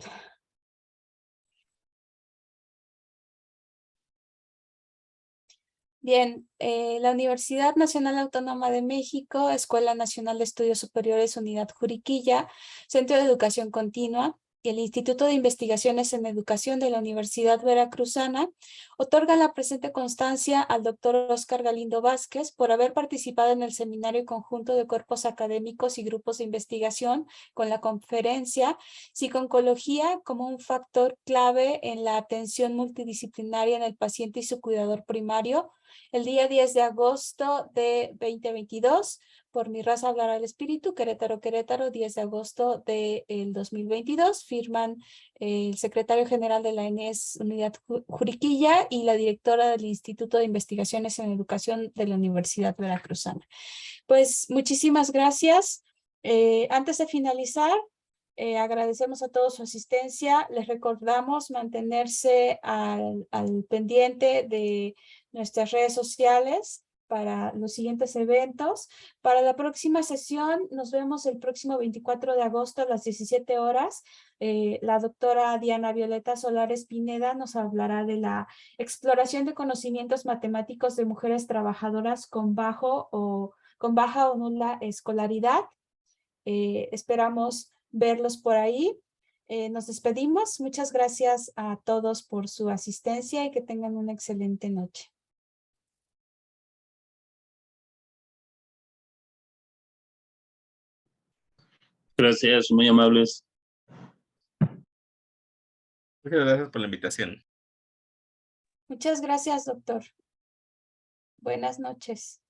Bien, la Universidad Nacional Autónoma de México, Escuela Nacional de Estudios Superiores, Unidad Juriquilla, Centro de Educación Continua y el Instituto de Investigaciones en Educación de la Universidad Veracruzana otorgan la presente constancia al doctor Óscar Galindo Vázquez por haber participado en el seminario conjunto de cuerpos académicos y grupos de investigación con la conferencia Psico-oncología como un factor clave en la atención multidisciplinaria en el paciente y su cuidador primario, el día 10 de agosto de 2022, por mi raza hablará el espíritu, Querétaro, Querétaro, 10 de agosto del 2022. Firman el secretario general de la ENES Unidad Juriquilla y la directora del Instituto de Investigaciones en Educación de la Universidad Veracruzana. Pues muchísimas gracias. Antes de finalizar, agradecemos a todos su asistencia. Les recordamos mantenerse al pendiente de nuestras redes sociales para los siguientes eventos. Para la próxima sesión nos vemos el próximo 24 de agosto a las 17 horas. La doctora Diana Violeta Solares Pineda nos hablará de la exploración de conocimientos matemáticos de mujeres trabajadoras con baja o nula escolaridad. Esperamos verlos por ahí. Nos despedimos. Muchas gracias a todos por su asistencia y que tengan una excelente noche. Gracias, muy amables. Muchas gracias por la invitación. Muchas gracias, doctor. Buenas noches.